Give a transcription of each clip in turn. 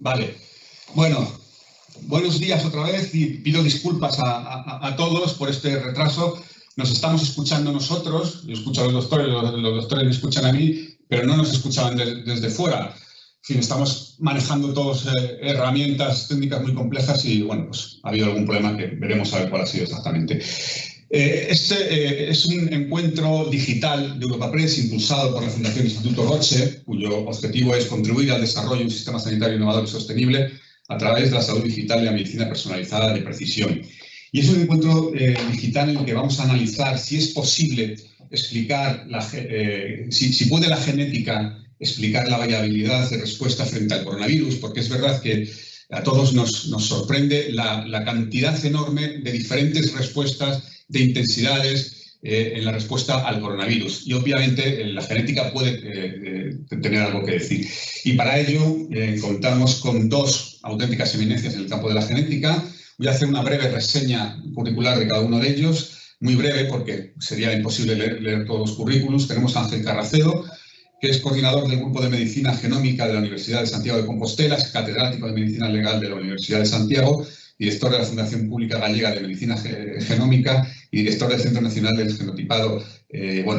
Vale. Bueno, buenos días otra vez y pido disculpas a todos por este retraso. Nos estamos escuchando nosotros, yo escucho a los doctores, los doctores me escuchan a mí, pero no nos escuchaban desde fuera. En fin, estamos manejando todos herramientas técnicas muy complejas y, bueno, pues ha habido algún problema que veremos a ver cuál ha sido exactamente. Este es un encuentro digital de Europa Press impulsado por la Fundación Instituto Roche, cuyo objetivo es contribuir al desarrollo de un sistema sanitario innovador y sostenible a través de la salud digital y la medicina personalizada de precisión. Y es un encuentro digital en el que vamos a analizar si es posible explicar, si puede la genética explicar la variabilidad de respuesta frente al coronavirus, porque es verdad que a todos nos sorprende la cantidad enorme de diferentes respuestas, de intensidades en la respuesta al coronavirus. Y obviamente la genética puede tener algo que decir. Y para ello contamos con dos auténticas eminencias en el campo de la genética. Voy a hacer una breve reseña curricular de cada uno de ellos, muy breve porque sería imposible leer todos los currículos. Tenemos a Ángel Carracedo, que es coordinador del Grupo de Medicina Genómica de la Universidad de Santiago de Compostela, es catedrático de Medicina Legal de la Universidad de Santiago, director de la Fundación Pública Gallega de Medicina Genómica y director del Centro Nacional del Genotipado,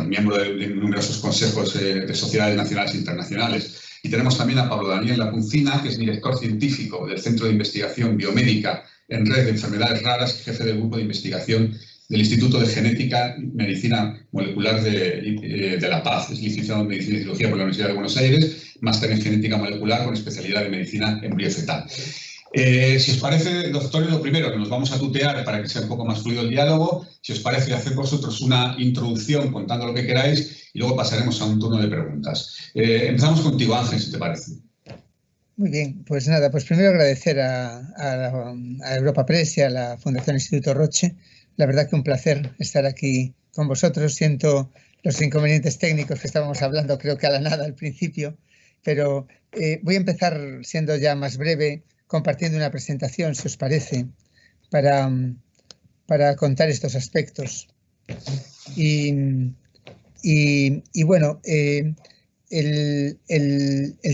miembro de numerosos consejos de sociedades nacionales e internacionales. Y tenemos también a Pablo Daniel Lapuncina, que es director científico del Centro de Investigación Biomédica en Red de Enfermedades Raras y jefe del Grupo de Investigación del Instituto de Genética y Medicina Molecular de La Paz. Es licenciado en Medicina y Cirugía por la Universidad de Buenos Aires, máster en Genética Molecular con especialidad en Medicina embriofetal. Si os parece, doctores, lo primero, que nos vamos a tutear para que sea un poco más fluido el diálogo. Si os parece, hacer vosotros una introducción contando lo que queráis y luego pasaremos a un turno de preguntas. Empezamos contigo, Ángel, si te parece. Muy bien, pues nada, pues primero agradecer a Europa Press y a la Fundación Instituto Roche. La verdad que un placer estar aquí con vosotros. Siento los inconvenientes técnicos que estábamos hablando, creo que a la nada al principio, pero voy a empezar siendo ya más breve, compartiendo una presentación, si os parece, para contar estos aspectos. Y bueno, el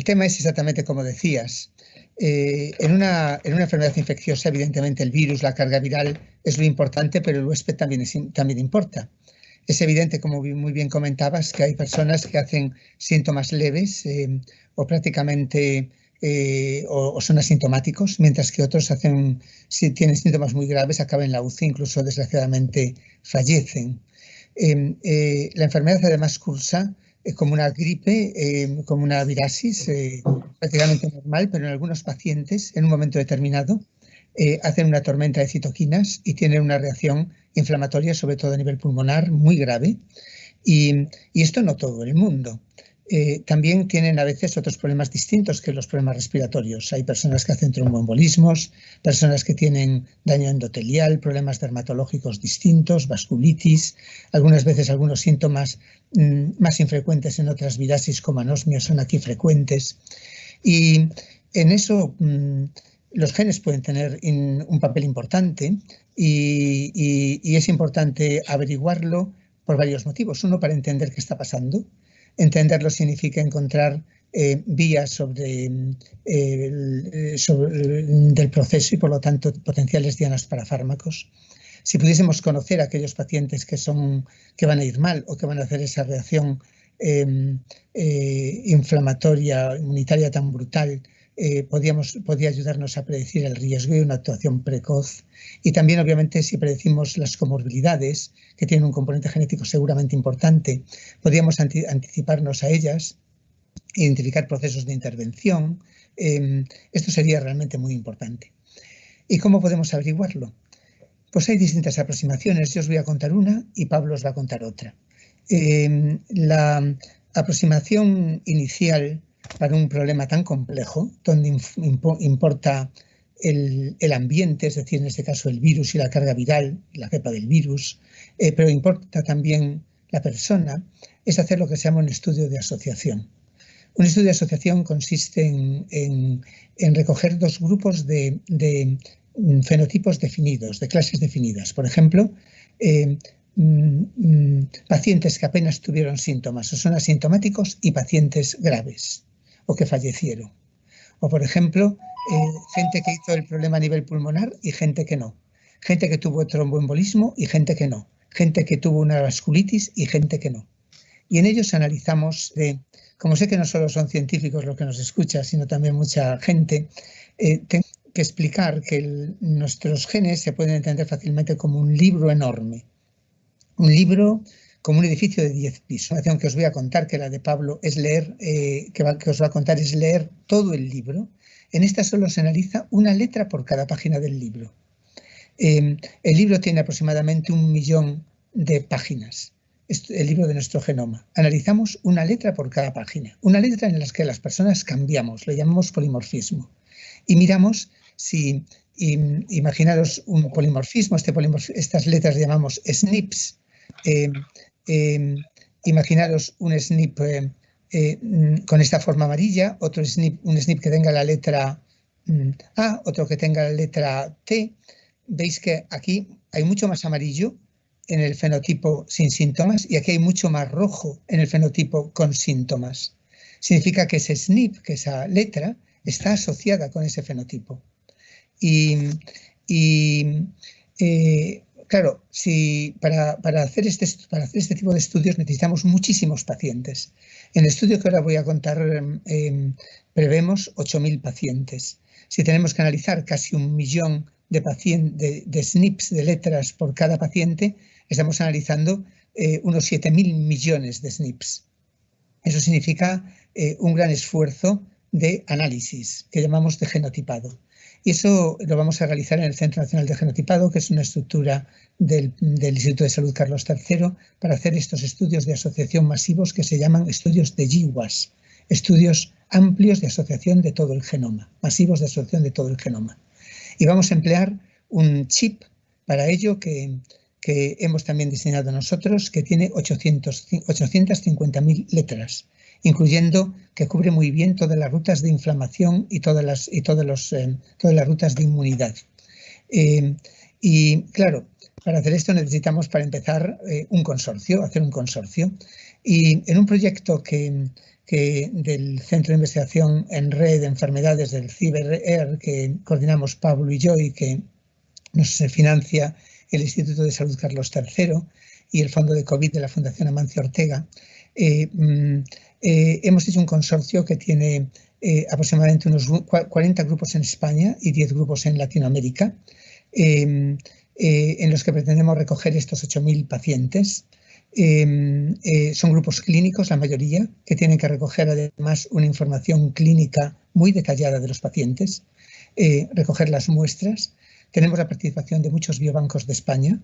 tema es exactamente como decías. En una enfermedad infecciosa, evidentemente el virus, la carga viral es lo importante, pero el huésped también importa. Es evidente, como muy bien comentabas, que hay personas que hacen síntomas leves o prácticamente o son asintomáticos, mientras que otros si tienen síntomas muy graves, acaban en la UCI, incluso desgraciadamente fallecen. La enfermedad además cursa como una gripe, como una virasis, prácticamente normal, pero en algunos pacientes, en un momento determinado, hacen una tormenta de citoquinas y tienen una reacción inflamatoria, sobre todo a nivel pulmonar, muy grave. Y esto no todo el mundo. También tienen a veces otros problemas distintos que los problemas respiratorios. Hay personas que hacen tromboembolismos, personas que tienen daño endotelial, problemas dermatológicos distintos, vasculitis, algunas veces algunos síntomas más infrecuentes en otras virasis como anosmia son aquí frecuentes. Y en eso los genes pueden tener un papel importante y es importante averiguarlo por varios motivos. Uno, para entender qué está pasando. Entenderlo significa encontrar vías del proceso y, por lo tanto, potenciales dianas para fármacos. Si pudiésemos conocer a aquellos pacientes que van a ir mal o que van a hacer esa reacción inflamatoria, inmunitaria tan brutal, podría ayudarnos a predecir el riesgo y una actuación precoz. Y también, obviamente, si predecimos las comorbilidades, que tienen un componente genético seguramente importante, podríamos anticiparnos a ellas, identificar procesos de intervención. Esto sería realmente muy importante. ¿Y cómo podemos averiguarlo? Pues hay distintas aproximaciones. Yo os voy a contar una y Pablo os va a contar otra. La aproximación inicial para un problema tan complejo, donde importa el ambiente, es decir, en este caso el virus y la carga viral, la cepa del virus, pero importa también la persona, es hacer lo que se llama un estudio de asociación. Un estudio de asociación consiste en recoger dos grupos de fenotipos definidos, de clases definidas. Por ejemplo, pacientes que apenas tuvieron síntomas o son asintomáticos y pacientes graves o que fallecieron. O, por ejemplo, gente que hizo el problema a nivel pulmonar y gente que no, gente que tuvo tromboembolismo y gente que no, gente que tuvo una vasculitis y gente que no. Y en ellos analizamos, como sé que no solo son científicos los que nos escuchan, sino también mucha gente, tengo que explicar que nuestros genes se pueden entender fácilmente como un libro enorme, un libro como un edificio de 10 pisos. La información que os voy a contar, que la de Pablo, es leer, que os va a contar es leer todo el libro. En esta solo se analiza una letra por cada página del libro. El libro tiene aproximadamente 1 millón de páginas, el libro de nuestro genoma. Analizamos una letra por cada página, una letra en la que las personas cambiamos, le llamamos polimorfismo. Y miramos si, imaginaros un polimorfismo, estas letras le llamamos SNPs. Imaginaros un SNP con esta forma amarilla, un SNP que tenga la letra A, otro que tenga la letra T. Veis que aquí hay mucho más amarillo en el fenotipo sin síntomas y aquí hay mucho más rojo en el fenotipo con síntomas. Significa que ese SNP, que esa letra, está asociada con ese fenotipo. Claro, para hacer este tipo de estudios necesitamos muchísimos pacientes. En el estudio que ahora voy a contar prevemos 8.000 pacientes. Si tenemos que analizar casi 1 millón de SNPs, de letras por cada paciente, estamos analizando unos 7.000 millones de SNPs. Eso significa un gran esfuerzo de análisis que llamamos de genotipado. Y eso lo vamos a realizar en el Centro Nacional de Genotipado, que es una estructura del Instituto de Salud Carlos III, para hacer estos estudios de asociación masivos que se llaman estudios de GWAS, estudios amplios de asociación de todo el genoma, masivos de asociación de todo el genoma. Y vamos a emplear un chip para ello que hemos también diseñado nosotros, que tiene 850.000 letras, incluyendo que cubre muy bien todas las rutas de inflamación y todas las rutas de inmunidad. Y claro, para hacer esto necesitamos, para empezar, hacer un consorcio. Y en un proyecto del Centro de Investigación en Red de Enfermedades del CIBER, que coordinamos Pablo y yo y que nos financia el Instituto de Salud Carlos III y el Fondo de COVID de la Fundación Amancio Ortega, hemos hecho un consorcio que tiene aproximadamente unos 40 grupos en España y 10 grupos en Latinoamérica, en los que pretendemos recoger estos 8.000 pacientes. Son grupos clínicos, la mayoría, que tienen que recoger además una información clínica muy detallada de los pacientes, recoger las muestras. Tenemos la participación de muchos biobancos de España.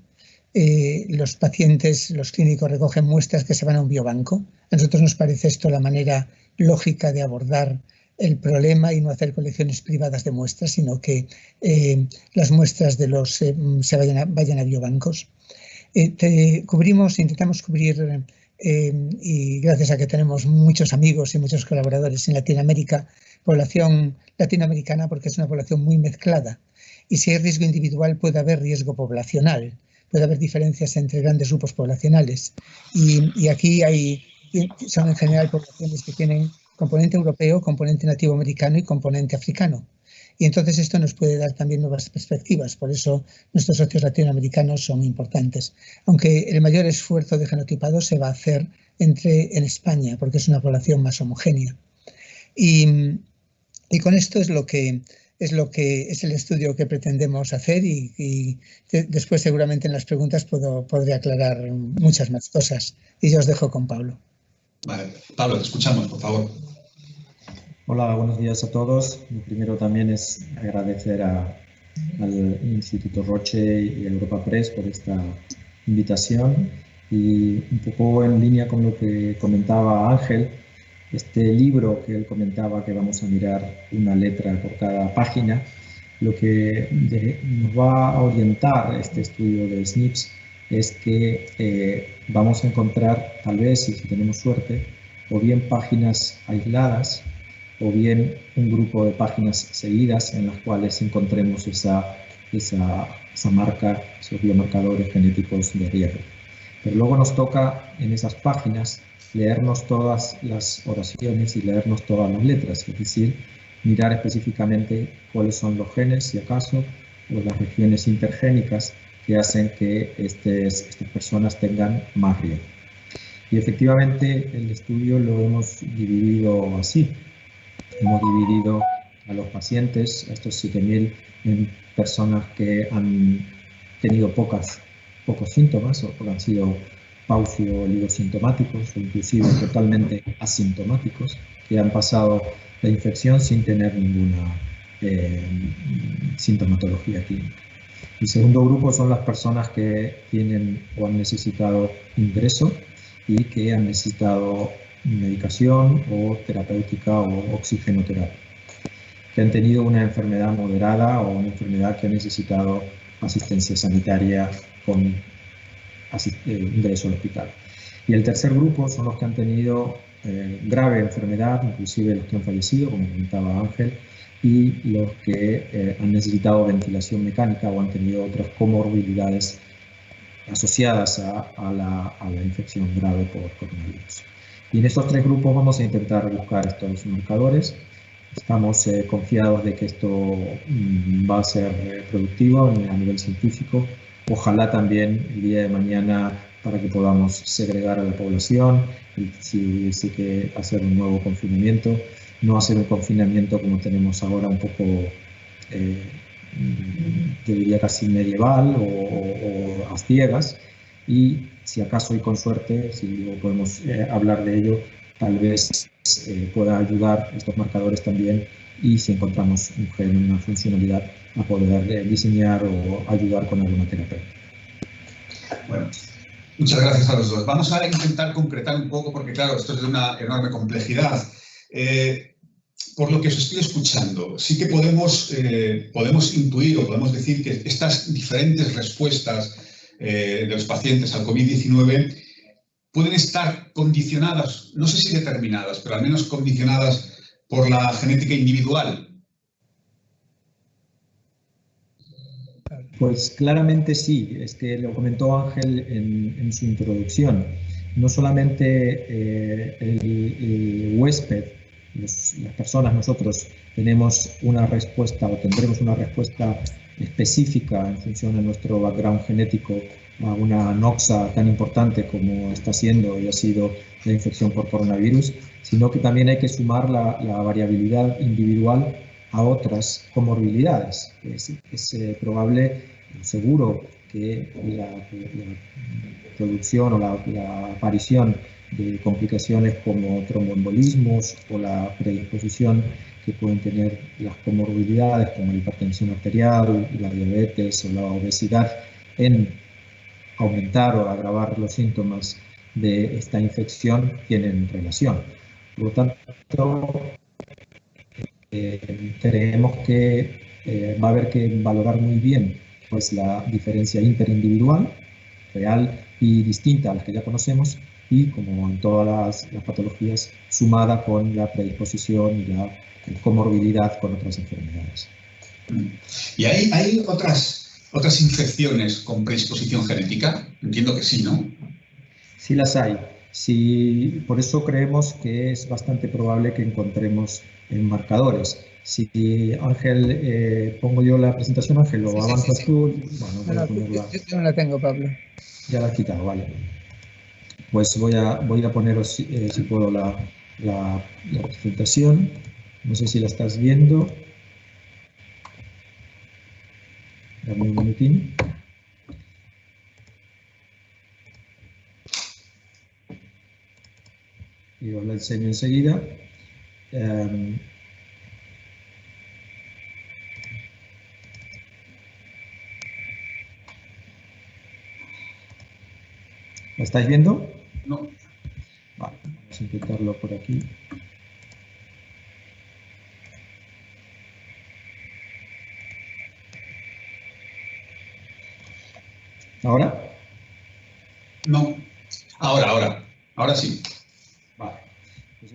Los pacientes, los clínicos recogen muestras que se van a un biobanco. A nosotros nos parece esto la manera lógica de abordar el problema y no hacer colecciones privadas de muestras, sino que las muestras se vayan a biobancos. Intentamos cubrir, y gracias a que tenemos muchos amigos y muchos colaboradores en Latinoamérica, población latinoamericana, porque es una población muy mezclada. Y si hay riesgo individual, puede haber riesgo poblacional, puede haber diferencias entre grandes grupos poblacionales. Y aquí son en general poblaciones que tienen componente europeo, componente nativo americano y componente africano. Y entonces esto nos puede dar también nuevas perspectivas, por eso nuestros socios latinoamericanos son importantes. Aunque el mayor esfuerzo de genotipado se va a hacer en España, porque es una población más homogénea. Y con esto es el estudio que pretendemos hacer y después seguramente en las preguntas podré aclarar muchas más cosas. Y yo os dejo con Pablo. Vale, Pablo, te escuchamos, por favor. Hola, buenos días a todos. Lo primero también es agradecer al Instituto Roche y a Europa Press por esta invitación y un poco en línea con lo que comentaba Ángel, este libro que él comentaba que vamos a mirar una letra por cada página, lo que nos va a orientar este estudio de SNPs es que vamos a encontrar, tal vez, si tenemos suerte, o bien páginas aisladas o bien un grupo de páginas seguidas en las cuales encontremos esa marca, esos biomarcadores genéticos de riesgo. Pero luego nos toca en esas páginas leernos todas las oraciones y leernos todas las letras, es decir, mirar específicamente cuáles son los genes, si acaso, o las regiones intergénicas que hacen que estas personas tengan más riesgo. Y efectivamente el estudio lo hemos dividido así. Hemos dividido a los pacientes, a estos 7.000, en personas que han tenido pocos síntomas o han sido paucio-oligosintomáticos o inclusive totalmente asintomáticos, que han pasado la infección sin tener ninguna sintomatología clínica. El segundo grupo son las personas que tienen o han necesitado ingreso y que han necesitado medicación o terapéutica o oxigenoterapia, que han tenido una enfermedad moderada o una enfermedad que ha necesitado asistencia sanitaria con ingreso al hospital. Y el tercer grupo son los que han tenido grave enfermedad, inclusive los que han fallecido, como comentaba Ángel, y los que han necesitado ventilación mecánica o han tenido otras comorbilidades asociadas a la infección grave por coronavirus. Y en estos tres grupos vamos a intentar buscar estos marcadores. Estamos confiados de que esto va a ser productivo a nivel científico. Ojalá también el día de mañana para que podamos segregar a la población, si hubiese que hacer un nuevo confinamiento, no hacer un confinamiento como tenemos ahora un poco, yo diría casi medieval o a ciegas, y si acaso y con suerte, si podemos hablar de ello, tal vez pueda ayudar estos marcadores también, y si encontramos un gen, una funcionalidad, a poder diseñar o ayudar con alguna terapia. Bueno, muchas gracias a los dos. Vamos a intentar concretar un poco, porque claro, esto es de una enorme complejidad. Por lo que os estoy escuchando, sí que podemos intuir o podemos decir que estas diferentes respuestas de los pacientes al COVID-19 pueden estar condicionadas, no sé si determinadas, pero al menos condicionadas por la genética individual. Pues claramente sí, es que lo comentó Ángel en su introducción. No solamente el huésped, las personas, nosotros tenemos una respuesta o tendremos una respuesta específica en función de nuestro background genético a una noxa tan importante como está siendo y ha sido la infección por coronavirus, sino que también hay que sumar la variabilidad individual a otras comorbilidades. Es probable, seguro, que la producción o la aparición de complicaciones como tromboembolismos o la predisposición que pueden tener las comorbilidades como la hipertensión arterial, la diabetes o la obesidad en aumentar o agravar los síntomas de esta infección tienen relación. Por lo tanto, creemos que va a haber que valorar muy bien pues, la diferencia interindividual, real y distinta a las que ya conocemos, y como en todas las patologías, sumada con la predisposición y la comorbilidad con otras enfermedades. ¿Y hay otras infecciones con predisposición genética? Entiendo que sí, ¿no? Sí las hay. Sí, por eso creemos que es bastante probable que encontremos marcadores. Si Ángel, pongo yo la presentación, Ángel, ¿o avanzas tú? Bueno, yo no la tengo, Pablo. Ya la has quitado, vale. Pues voy a poneros, si puedo, la presentación. No sé si la estás viendo. Dame un minutín. Y os la enseño enseguida. ¿La estáis viendo? No. Vale, vamos a intentarlo por aquí. ¿Ahora? No. Ahora sí. Vale. Pues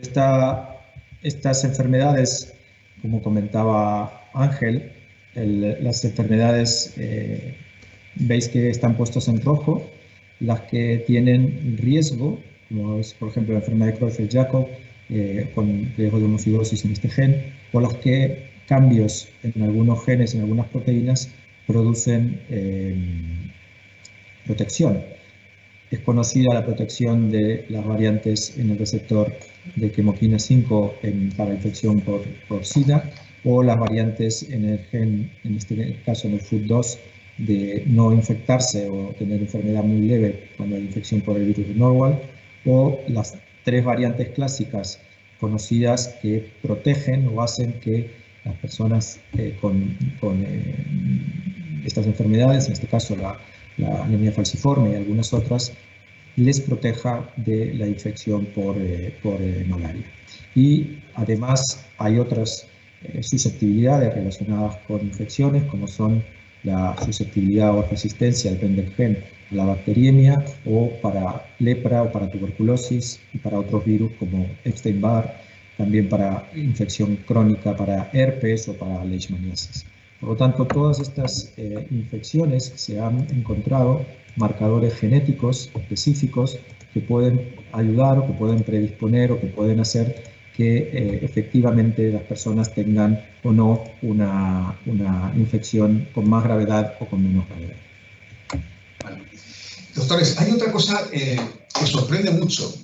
estas enfermedades, como comentaba Ángel, las enfermedades, veis que están puestas en rojo, las que tienen riesgo, como es por ejemplo la enfermedad de Creutzfeldt-Jakob, con riesgo de homocigosis en este gen, o las que cambios en algunos genes, en algunas proteínas, producen protección. Es conocida la protección de las variantes en el receptor de quimoquina 5 para infección por SIDA, o las variantes en el gen, en este caso en el FUT2, de no infectarse o tener enfermedad muy leve cuando hay infección por el virus de Norwalk, o las 3 variantes clásicas conocidas que protegen o hacen que las personas con estas enfermedades, en este caso la anemia falciforme y algunas otras, les proteja de la infección por malaria. Y además hay otras susceptibilidades relacionadas con infecciones, como son la susceptibilidad o resistencia al Bender-gen a la bacteriemia, o para lepra o para tuberculosis, y para otros virus como Epstein-Barr, también para infección crónica, para herpes o para leishmaniasis. Por lo tanto, todas estas infecciones se han encontrado marcadores genéticos específicos que pueden ayudar o que pueden predisponer o que pueden hacer que efectivamente las personas tengan o no una infección con más gravedad o con menos gravedad. Vale. Doctores, hay otra cosa que sorprende mucho,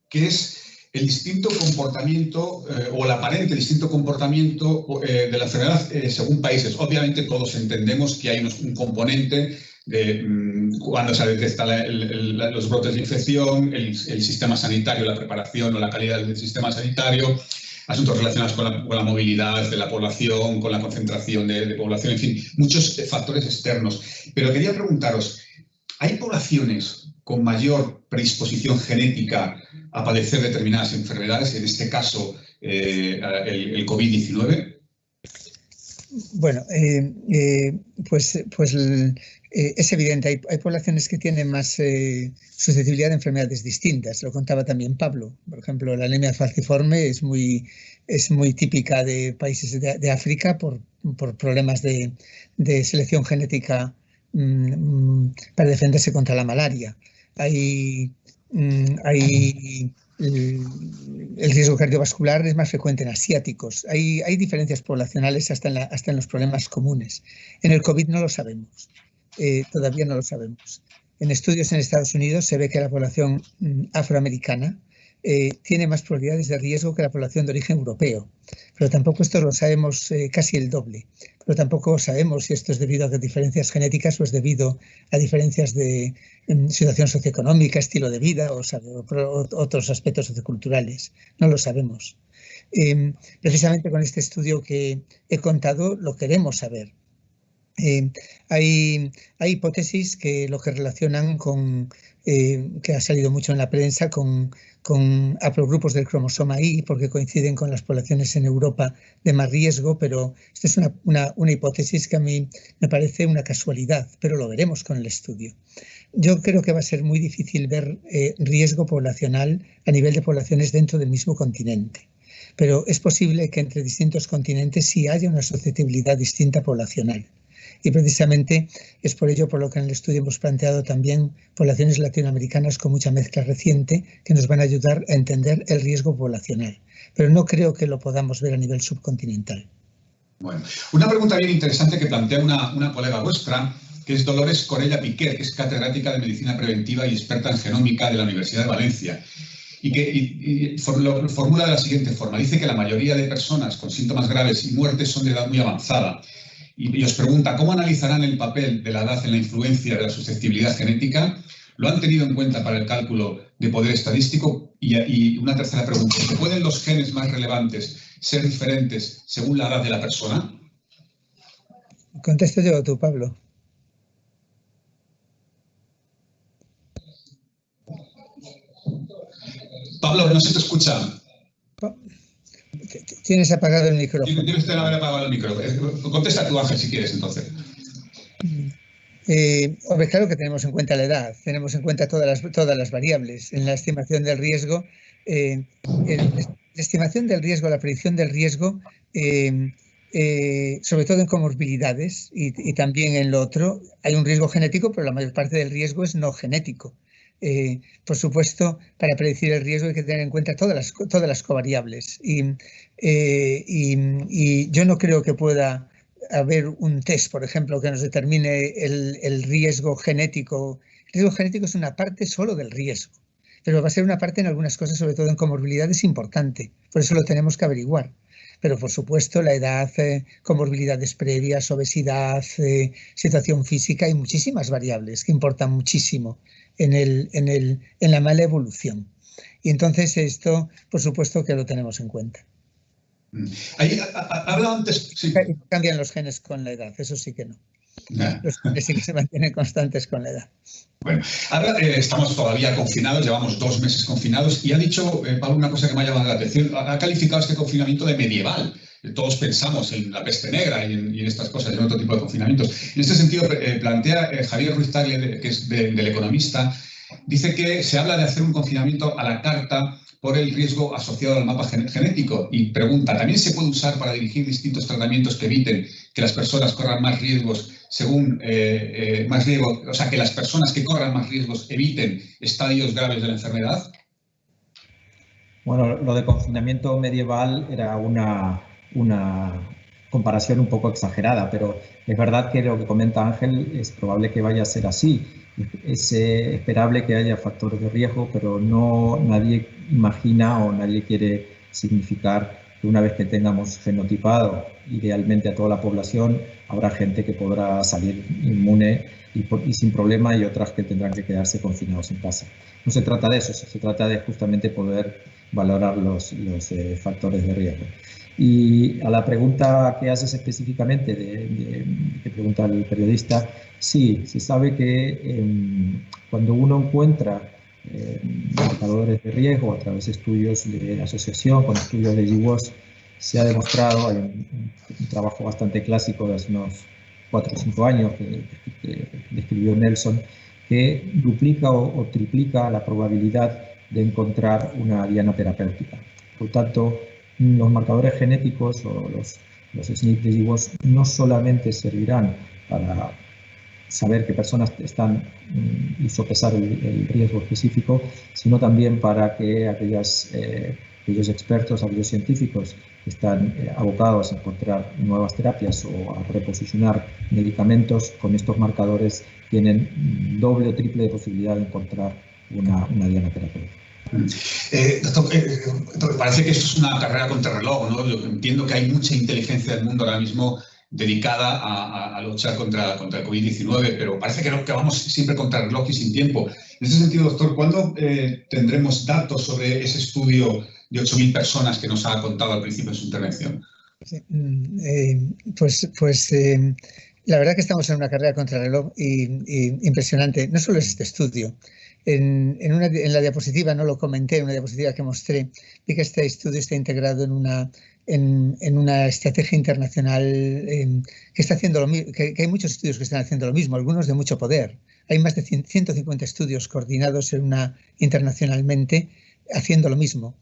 que es el distinto comportamiento o el aparente distinto comportamiento de la enfermedad según países. Obviamente todos entendemos que hay un componente de cuando se detectan los brotes de infección, el sistema sanitario, la preparación o la calidad del sistema sanitario, asuntos relacionados con la movilidad de la población, con la concentración de población, en fin, muchos factores externos. Pero quería preguntaros, ¿hay poblaciones con mayor predisposición genética a padecer determinadas enfermedades, en este caso el COVID-19? Bueno, es evidente, hay poblaciones que tienen más susceptibilidad de enfermedades distintas, lo contaba también Pablo. Por ejemplo, la anemia falciforme es muy típica de países de África por problemas de selección genética para defenderse contra la malaria. El riesgo cardiovascular es más frecuente en asiáticos. Hay diferencias poblacionales hasta en los problemas comunes. En el COVID no lo sabemos, todavía no lo sabemos. En estudios en Estados Unidos se ve que la población afroamericana tiene más probabilidades de riesgo que la población de origen europeo, pero tampoco esto lo sabemos casi el doble. Pero tampoco sabemos si esto es debido a diferencias genéticas o es debido a diferencias de situación socioeconómica, estilo de vida o otros aspectos socioculturales. No lo sabemos. Precisamente con este estudio que he contado lo queremos saber. Hay hipótesis que lo que relacionan con, que ha salido mucho en la prensa, con haplogrupos del cromosoma Y, porque coinciden con las poblaciones en Europa de más riesgo, pero esta es una hipótesis que a mí me parece una casualidad, pero lo veremos con el estudio. Yo creo que va a ser muy difícil ver riesgo poblacional a nivel de poblaciones dentro del mismo continente, pero es posible que entre distintos continentes sí haya una susceptibilidad distinta poblacional. Y precisamente es por ello por lo que en el estudio hemos planteado también poblaciones latinoamericanas con mucha mezcla reciente que nos van a ayudar a entender el riesgo poblacional. Pero no creo que lo podamos ver a nivel subcontinental. Bueno, una pregunta bien interesante que plantea una colega vuestra, que es Dolores Corella Piquer, que es catedrática de Medicina Preventiva y experta en genómica de la Universidad de Valencia. Y que lo formula de la siguiente forma. Dice que la mayoría de personas con síntomas graves y muertes son de edad muy avanzada. Y os pregunta, ¿cómo analizarán el papel de la edad en la influencia de la susceptibilidad genética? ¿Lo han tenido en cuenta para el cálculo de poder estadístico? Y una tercera pregunta, ¿pueden los genes más relevantes ser diferentes según la edad de la persona? Contesto yo tú, Pablo. Pablo, no se te escucha. Tienes apagado el micrófono. Tienes que haber apagado el micrófono. Contesta tú, Ángel, si quieres, entonces. Hombre, claro que tenemos en cuenta la edad, tenemos en cuenta todas las variables. En la estimación del riesgo, la estimación del riesgo, la predicción del riesgo, sobre todo en comorbilidades y también en lo otro, hay un riesgo genético, pero la mayor parte del riesgo es no genético. Por supuesto, para predecir el riesgo hay que tener en cuenta todas las covariables. Y yo no creo que pueda haber un test, por ejemplo, que nos determine el riesgo genético. El riesgo genético es una parte solo del riesgo, pero va a ser una parte en algunas cosas, sobre todo en comorbilidades, importante. Por eso lo tenemos que averiguar. Pero, por supuesto, la edad, comorbilidades previas, obesidad, situación física y muchísimas variables que importan muchísimo en la mala evolución. Y entonces esto, por supuesto, que lo tenemos en cuenta. Ahí hablaba antes. Sí. Cambian los genes con la edad, eso sí que no. Yeah. Los genes sí que se mantienen constantes con la edad. Bueno, ahora estamos todavía confinados, llevamos 2 meses confinados y ha dicho Pablo una cosa que me ha llamado la atención. Ha calificado este confinamiento de medieval. Todos pensamos en la peste negra y en estas cosas, en otro tipo de confinamientos. En este sentido, plantea Javier Ruiz Tagle, que es del Economista, dice que se habla de hacer un confinamiento a la carta por el riesgo asociado al mapa genético y pregunta, ¿también se puede usar para dirigir distintos tratamientos que eviten que las personas corran más riesgos según más riesgo, o sea, que las personas que corran más riesgos eviten estadios graves de la enfermedad? Bueno, lo de confinamiento medieval era una comparación un poco exagerada, pero es verdad que lo que comenta Ángel es probable que vaya a ser así. Es esperable que haya factores de riesgo, pero nadie imagina o nadie quiere significar que una vez que tengamos fenotipado idealmente a toda la población, habrá gente que podrá salir inmune y sin problema y otras que tendrán que quedarse confinados en casa. No se trata de eso, se trata de justamente poder valorar los factores de riesgo. Y a la pregunta que haces específicamente, que pregunta el periodista, sí, se sabe que cuando uno encuentra marcadores de riesgo a través de estudios de asociación, con estudios de GWAS, se ha demostrado, hay un trabajo bastante clásico de hace unos 4 o 5 años que describió Nelson, que duplica o triplica la probabilidad de encontrar una diana terapéutica. Por tanto, los marcadores genéticos o los SNP de GWAS no solamente servirán para saber qué personas están y sopesar el riesgo específico, sino también para que aquellos expertos, aquellos científicos que están abocados a encontrar nuevas terapias o a reposicionar medicamentos con estos marcadores tienen doble o triple de posibilidad de encontrar una diana terapéutica. Doctor, parece que esto es una carrera contrarreloj, ¿no? Yo entiendo que hay mucha inteligencia del mundo ahora mismo dedicada a luchar contra el COVID-19, pero parece que vamos siempre contra el reloj y sin tiempo. En ese sentido, doctor, ¿cuándo tendremos datos sobre ese estudio de 8.000 personas que nos ha contado al principio de su intervención? La verdad que estamos en una carrera contra el reloj impresionante. No solo es este estudio. En la diapositiva, no lo comenté, en una diapositiva que mostré, vi que este estudio está integrado en una estrategia internacional que está haciendo lo mismo, que hay muchos estudios que están haciendo lo mismo, algunos de mucho poder. Hay más de 150 estudios coordinados internacionalmente haciendo lo mismo.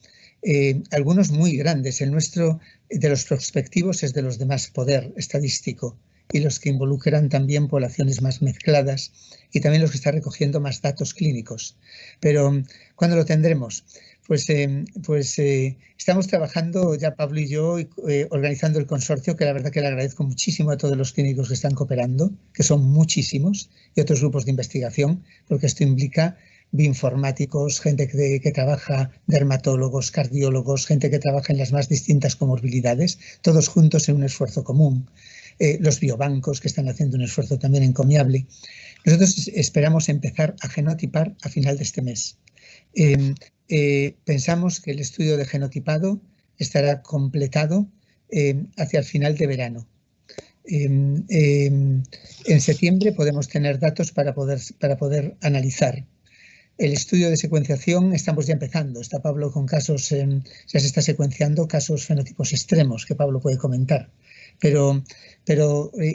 Algunos muy grandes. El nuestro, de los prospectivos, es de los de más poder estadístico y los que involucran también poblaciones más mezcladas y también los que están recogiendo más datos clínicos. Pero, ¿cuándo lo tendremos? Pues estamos trabajando ya Pablo y yo organizando el consorcio, que la verdad que le agradezco muchísimo a todos los clínicos que están cooperando, que son muchísimos, y otros grupos de investigación, porque esto implica bioinformáticos, gente que trabaja, dermatólogos, cardiólogos, gente que trabaja en las más distintas comorbilidades, todos juntos en un esfuerzo común. Los biobancos, que están haciendo un esfuerzo también encomiable. Nosotros esperamos empezar a genotipar a final de este mes. Pensamos que el estudio de genotipado estará completado hacia el final de verano. En septiembre podemos tener datos para poder analizar. El estudio de secuenciación estamos ya empezando. Está Pablo con casos, ya se está secuenciando casos fenotipos extremos que Pablo puede comentar. Pero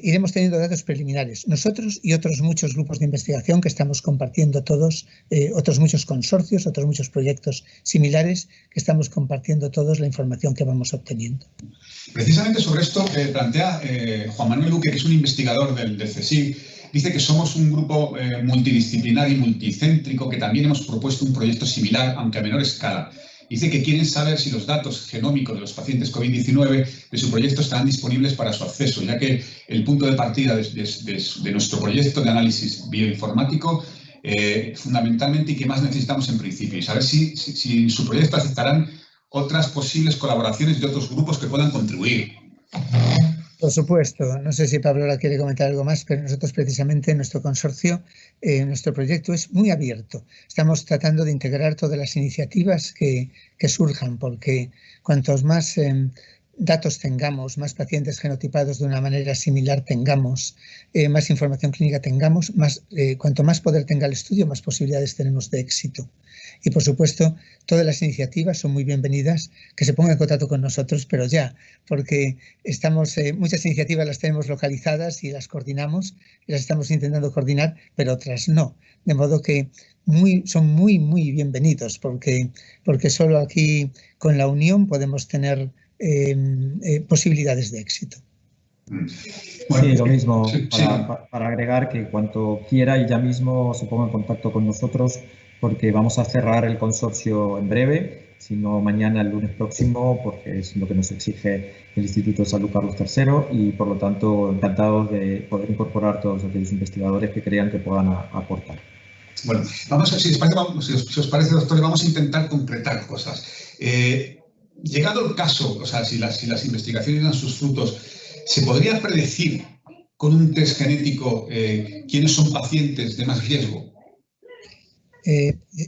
iremos teniendo datos preliminares. Nosotros y otros muchos grupos de investigación que estamos compartiendo todos, otros muchos consorcios, otros muchos proyectos similares que estamos compartiendo todos la información que vamos obteniendo. Precisamente sobre esto plantea Juan Manuel Luque, que es un investigador del CSIC, dice que somos un grupo multidisciplinar y multicéntrico que también hemos propuesto un proyecto similar, aunque a menor escala. Dice que quieren saber si los datos genómicos de los pacientes COVID-19 de su proyecto estarán disponibles para su acceso, ya que el punto de partida de nuestro proyecto de análisis bioinformático, fundamentalmente, y que más necesitamos en principio, y saber si en su proyecto aceptarán otras posibles colaboraciones de otros grupos que puedan contribuir. Por supuesto, no sé si Pablo ahora quiere comentar algo más, pero nosotros precisamente en nuestro consorcio, nuestro proyecto es muy abierto. Estamos tratando de integrar todas las iniciativas que surjan, porque cuantos más datos tengamos, más pacientes genotipados de una manera similar tengamos, más información clínica tengamos, cuanto más poder tenga el estudio, más posibilidades tenemos de éxito. Y, por supuesto, todas las iniciativas son muy bienvenidas, que se pongan en contacto con nosotros, pero ya, porque muchas iniciativas las tenemos localizadas y las coordinamos, y las estamos intentando coordinar, pero otras no. De modo que son muy, muy bienvenidos, porque solo aquí, con la unión, podemos tener posibilidades de éxito. Sí, lo mismo, para agregar que cuanto quiera y ya mismo se ponga en contacto con nosotros, porque vamos a cerrar el consorcio en breve, si no mañana, el lunes próximo, porque es lo que nos exige el Instituto de Salud Carlos III, y por lo tanto encantados de poder incorporar todos aquellos investigadores que crean que puedan aportar. Bueno, si os parece, doctores, vamos a intentar concretar cosas. Llegado el caso, o sea, si las investigaciones dan sus frutos, ¿se podría predecir con un test genético quiénes son pacientes de más riesgo?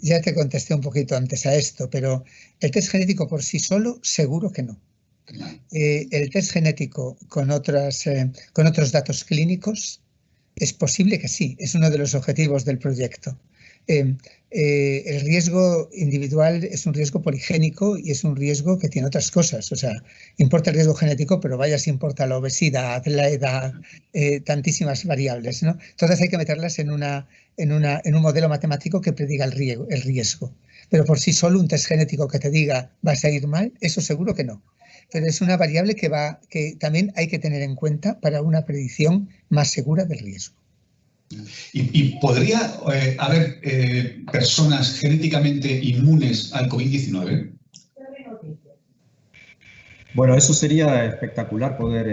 Ya te contesté un poquito antes a esto, pero el test genético por sí solo, seguro que no. El test genético con otros datos clínicos, es posible que sí, es uno de los objetivos del proyecto. El riesgo individual es un riesgo poligénico y es un riesgo que tiene otras cosas. O sea, importa el riesgo genético, pero vaya si importa la obesidad, la edad, tantísimas variables, ¿no? Todas hay que meterlas en un modelo matemático que prediga el riesgo. Pero por sí solo un test genético que te diga vas a ir mal, eso seguro que no. Pero es una variable que también hay que tener en cuenta para una predicción más segura del riesgo. ¿Y podría haber personas genéticamente inmunes al COVID-19? Bueno, eso sería espectacular poder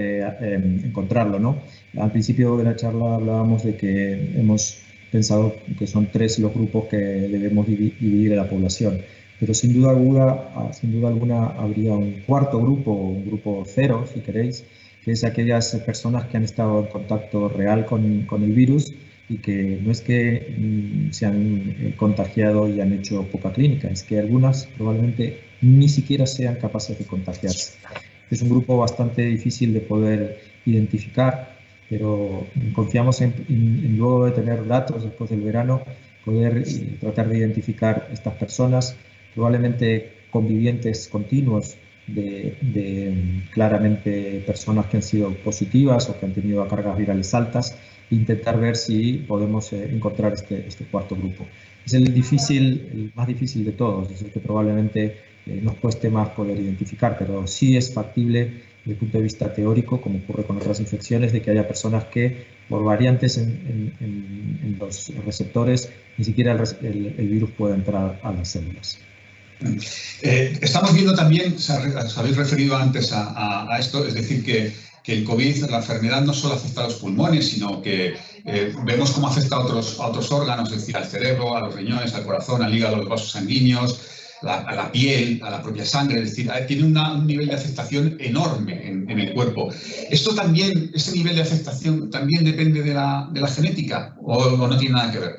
encontrarlo, ¿no? Al principio de la charla hablábamos de que hemos pensado que son 3 los grupos que debemos dividir a la población, pero sin duda alguna habría un cuarto grupo, un grupo 0, si queréis, que es aquellas personas que han estado en contacto real con el virus y que no es que se han contagiado y han hecho poca clínica, es que algunas probablemente ni siquiera sean capaces de contagiarse. Es un grupo bastante difícil de poder identificar, pero confiamos en luego de tener datos después del verano, poder tratar de identificar estas personas, probablemente convivientes continuos de claramente personas que han sido positivas o que han tenido cargas virales altas, e intentar ver si podemos encontrar este cuarto grupo. Es el más difícil de todos, es el que probablemente nos cueste más poder identificar, pero sí es factible desde el punto de vista teórico, como ocurre con otras infecciones, de que haya personas que por variantes en los receptores ni siquiera el virus puede entrar a las células. Estamos viendo también, os habéis referido antes a esto, es decir, que el COVID, la enfermedad, no solo afecta a los pulmones, sino que vemos cómo afecta a otros órganos, es decir, al cerebro, a los riñones, al corazón, al hígado, a los vasos sanguíneos, a la piel, a la propia sangre, es decir, tiene un nivel de afectación enorme en el cuerpo. ¿Esto también, ese nivel de afectación, también depende de la genética o no tiene nada que ver?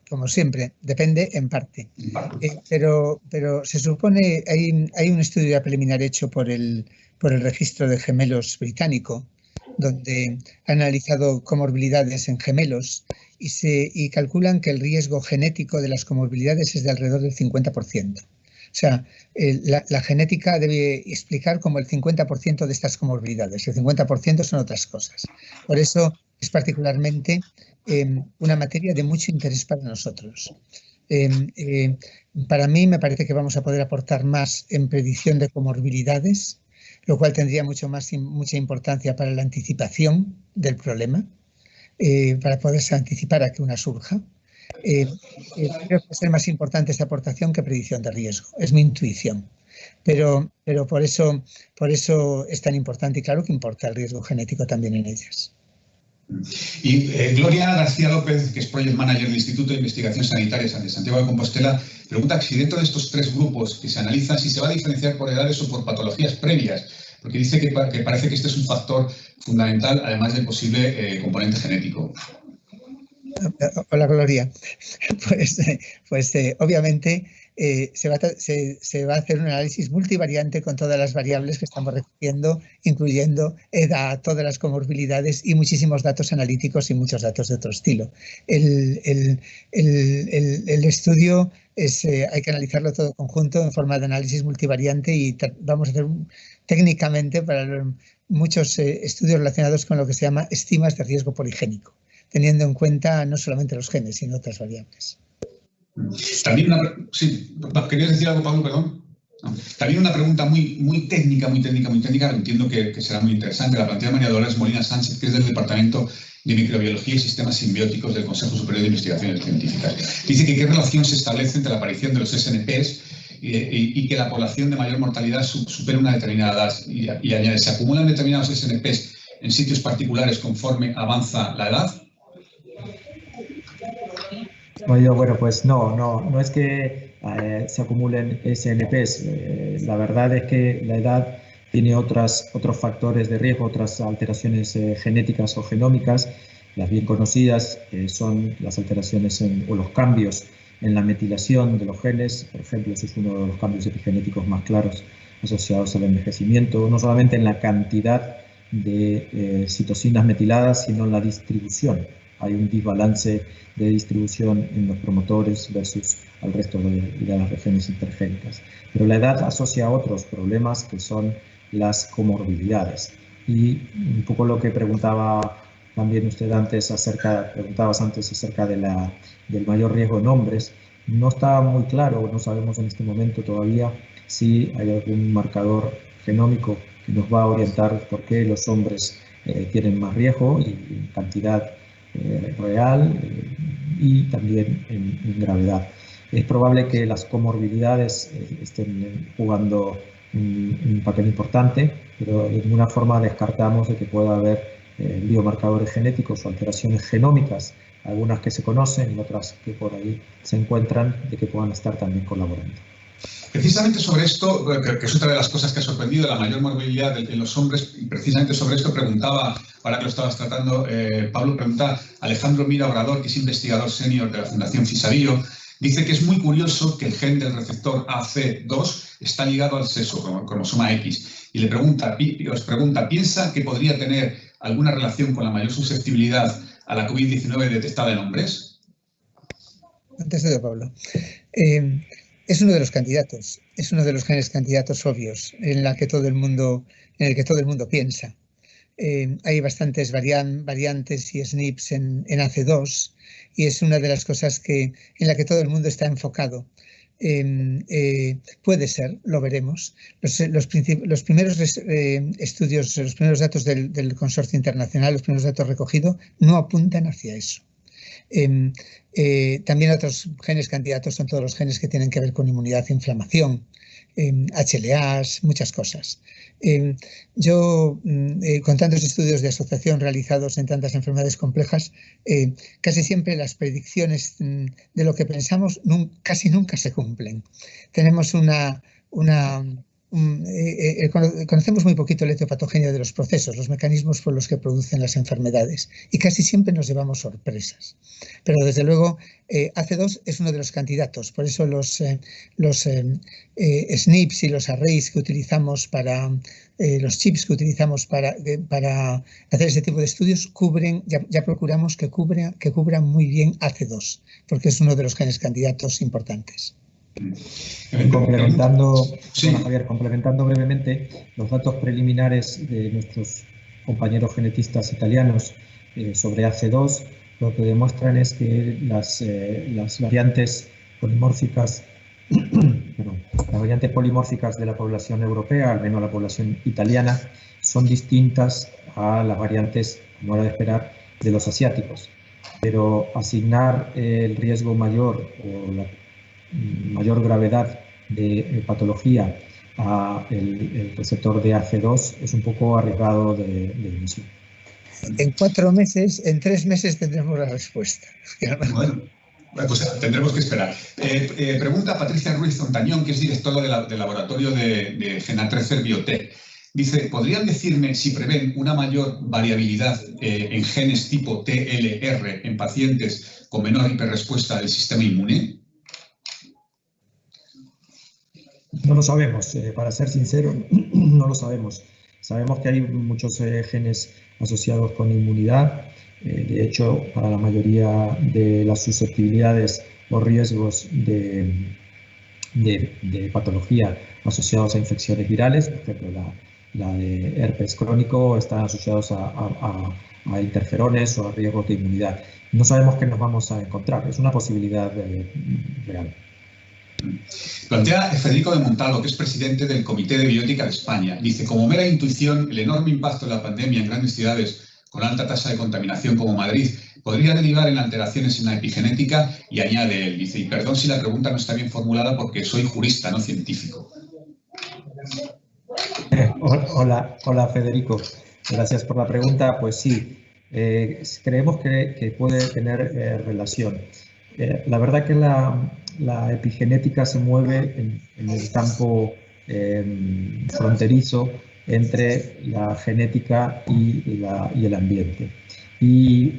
Como siempre, depende en parte. Pero se supone, hay un estudio ya preliminar hecho por el registro de gemelos británico, donde han analizado comorbilidades en gemelos y calculan que el riesgo genético de las comorbilidades es de alrededor del 50%. O sea, la genética debe explicar como el 50% de estas comorbilidades. El 50% son otras cosas. Por eso es particularmente una materia de mucho interés para nosotros. Para mí me parece que vamos a poder aportar más en predicción de comorbilidades, lo cual tendría mucha importancia para la anticipación del problema. para poderse anticipar a que una surja. Creo que es más importante esta aportación que predicción de riesgo, es mi intuición. Pero por eso es tan importante, y claro que importa el riesgo genético también en ellas. Y Gloria García López, que es Project Manager del Instituto de Investigación Sanitaria de Santiago de Compostela, pregunta si dentro de estos 3 grupos que se analizan, si se va a diferenciar por edades o por patologías previas, porque dice que parece que este es un factor fundamental, además del posible componente genético. Hola, Gloria. Pues obviamente se va a hacer un análisis multivariante con todas las variables que estamos recogiendo, incluyendo edad, todas las comorbilidades y muchísimos datos analíticos y muchos datos de otro estilo. El estudio hay que analizarlo todo conjunto en forma de análisis multivariante y vamos a hacer técnicamente para muchos estudios relacionados con lo que se llama estimas de riesgo poligénico, teniendo en cuenta no solamente los genes, sino otras variables. También sí, ¿querías decir algo, Pablo? Perdón. No. También una pregunta muy técnica, entiendo que será muy interesante. La plantea María Dolores Molina Sánchez, que es del Departamento de Microbiología y Sistemas Simbióticos del Consejo Superior de Investigaciones Científicas. Dice que qué relación se establece entre la aparición de los SNPs y que la población de mayor mortalidad supera una determinada edad. Y añade, ¿se acumulan determinados SNPs en sitios particulares conforme avanza la edad? Bueno, pues no es que se acumulen SNPs. La verdad es que la edad tiene otros factores de riesgo, otras alteraciones genéticas o genómicas. Las bien conocidas son las alteraciones o los cambios en la metilación de los genes. Por ejemplo, ese es uno de los cambios epigenéticos más claros asociados al envejecimiento, no solamente en la cantidad de citocinas metiladas, sino en la distribución. Hay un desbalance de distribución en los promotores versus el resto de las regiones intergénicas. Pero la edad asocia a otros problemas que son las comorbilidades. Y un poco lo que preguntaba también usted antes preguntabas antes acerca del mayor riesgo en hombres, no está muy claro, no sabemos en este momento todavía si hay algún marcador genómico que nos va a orientar por qué los hombres tienen más riesgo y en cantidad real y también en gravedad. Es probable que las comorbilidades estén jugando un papel importante, pero de ninguna forma descartamos de que pueda haber biomarcadores genéticos o alteraciones genómicas, algunas que se conocen y otras que por ahí se encuentran, de que puedan estar también colaborando. Precisamente sobre esto, que es otra de las cosas que ha sorprendido, la mayor morbilidad en los hombres, y precisamente sobre esto preguntaba, ahora que lo estabas tratando, Pablo, pregunta Alejandro Mira Obrador, que es investigador senior de la Fundación Fisavío, dice que es muy curioso que el gen del receptor AC2 está ligado al sexo, como cromosoma X, y os pregunta, ¿piensa que podría tener alguna relación con la mayor susceptibilidad a la COVID-19 detectada en hombres? Antes de Pablo. Es uno de los candidatos, es uno de los genes candidatos obvios en el que todo el mundo piensa. Hay bastantes variantes y SNPs en AC2 y es una de las cosas en la que todo el mundo está enfocado. Puede ser, lo veremos. Los primeros estudios, los primeros datos del consorcio internacional, los primeros datos recogidos, no apuntan hacia eso. También otros genes candidatos son todos los genes que tienen que ver con inmunidad e inflamación, HLAs, muchas cosas. Yo, con tantos estudios de asociación realizados en tantas enfermedades complejas, casi siempre las predicciones de lo que pensamos casi nunca se cumplen. Tenemos conocemos muy poquito la etiopatogenia de los procesos, los mecanismos por los que producen las enfermedades, y casi siempre nos llevamos sorpresas. Pero desde luego AC2 es uno de los candidatos, por eso los SNPs y los arrays que utilizamos los chips que utilizamos para hacer ese tipo de estudios ya procuramos que cubran muy bien AC2, porque es uno de los genes candidatos importantes. Complementando, sí. Bueno, Javier, complementando brevemente los datos preliminares de nuestros compañeros genetistas italianos sobre AC2, lo que demuestran es que las variantes polimórficas, las variantes polimórficas de la población europea, al menos la población italiana, son distintas a las variantes, como era de esperar, de los asiáticos. Pero asignar el riesgo mayor o la mayor gravedad de patología a el receptor de AC2 es un poco arriesgado de inicio. En 4 meses, en 3 meses tendremos la respuesta. Bueno, pues tendremos que esperar. Pregunta Patricia Ruiz Zontañón, que es directora del laboratorio de Genatracer Biotech. Dice, ¿podrían decirme si prevén una mayor variabilidad en genes tipo TLR en pacientes con menor hiperrespuesta del sistema inmune? No lo sabemos, para ser sincero, no lo sabemos. Sabemos que hay muchos genes asociados con inmunidad. De hecho, para la mayoría de las susceptibilidades o riesgos de patología asociados a infecciones virales, por ejemplo, la de herpes crónico, están asociados a interferones o a riesgos de inmunidad. No sabemos qué nos vamos a encontrar, es una posibilidad real. Plantea Federico de Montalvo, que es presidente del Comité de Biótica de España. Dice, como mera intuición, el enorme impacto de la pandemia en grandes ciudades con alta tasa de contaminación como Madrid podría derivar en alteraciones en la epigenética, y añade él, dice, y perdón si la pregunta no está bien formulada porque soy jurista, no científico. Hola Federico, gracias por la pregunta. Pues sí, creemos que puede tener relación. La verdad que la epigenética se mueve en el campo fronterizo entre la genética y el ambiente. Y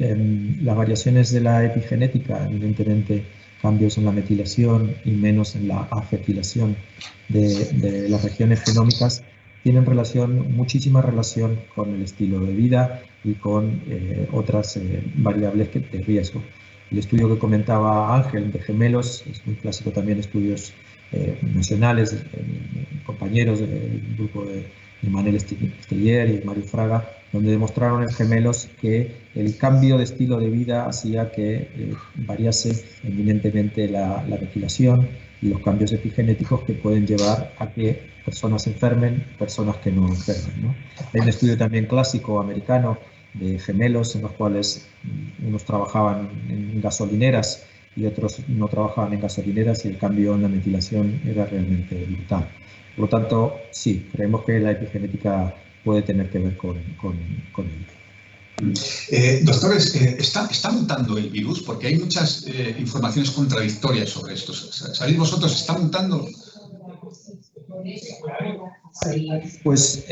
las variaciones de la epigenética, evidentemente cambios en la metilación y menos en la afetilación de las regiones genómicas, tienen muchísima relación con el estilo de vida y con otras variables de riesgo. El estudio que comentaba Ángel de gemelos es muy clásico, también estudios nacionales, compañeros del grupo de Manuel Esteller y Mario Fraga, donde demostraron en gemelos que el cambio de estilo de vida hacía que variase eminentemente la metilación y los cambios epigenéticos que pueden llevar a que personas enfermen, personas que no enfermen, ¿no? Hay un estudio también clásico americano de gemelos en los cuales unos trabajaban en gasolineras y otros no trabajaban en gasolineras, y el cambio en la metilación era realmente brutal. Por lo tanto, sí, creemos que la epigenética puede tener que ver con ello. Doctores, ¿está mutando el virus? Porque hay muchas informaciones contradictorias sobre esto. ¿Sabéis vosotros, está mutando? Pues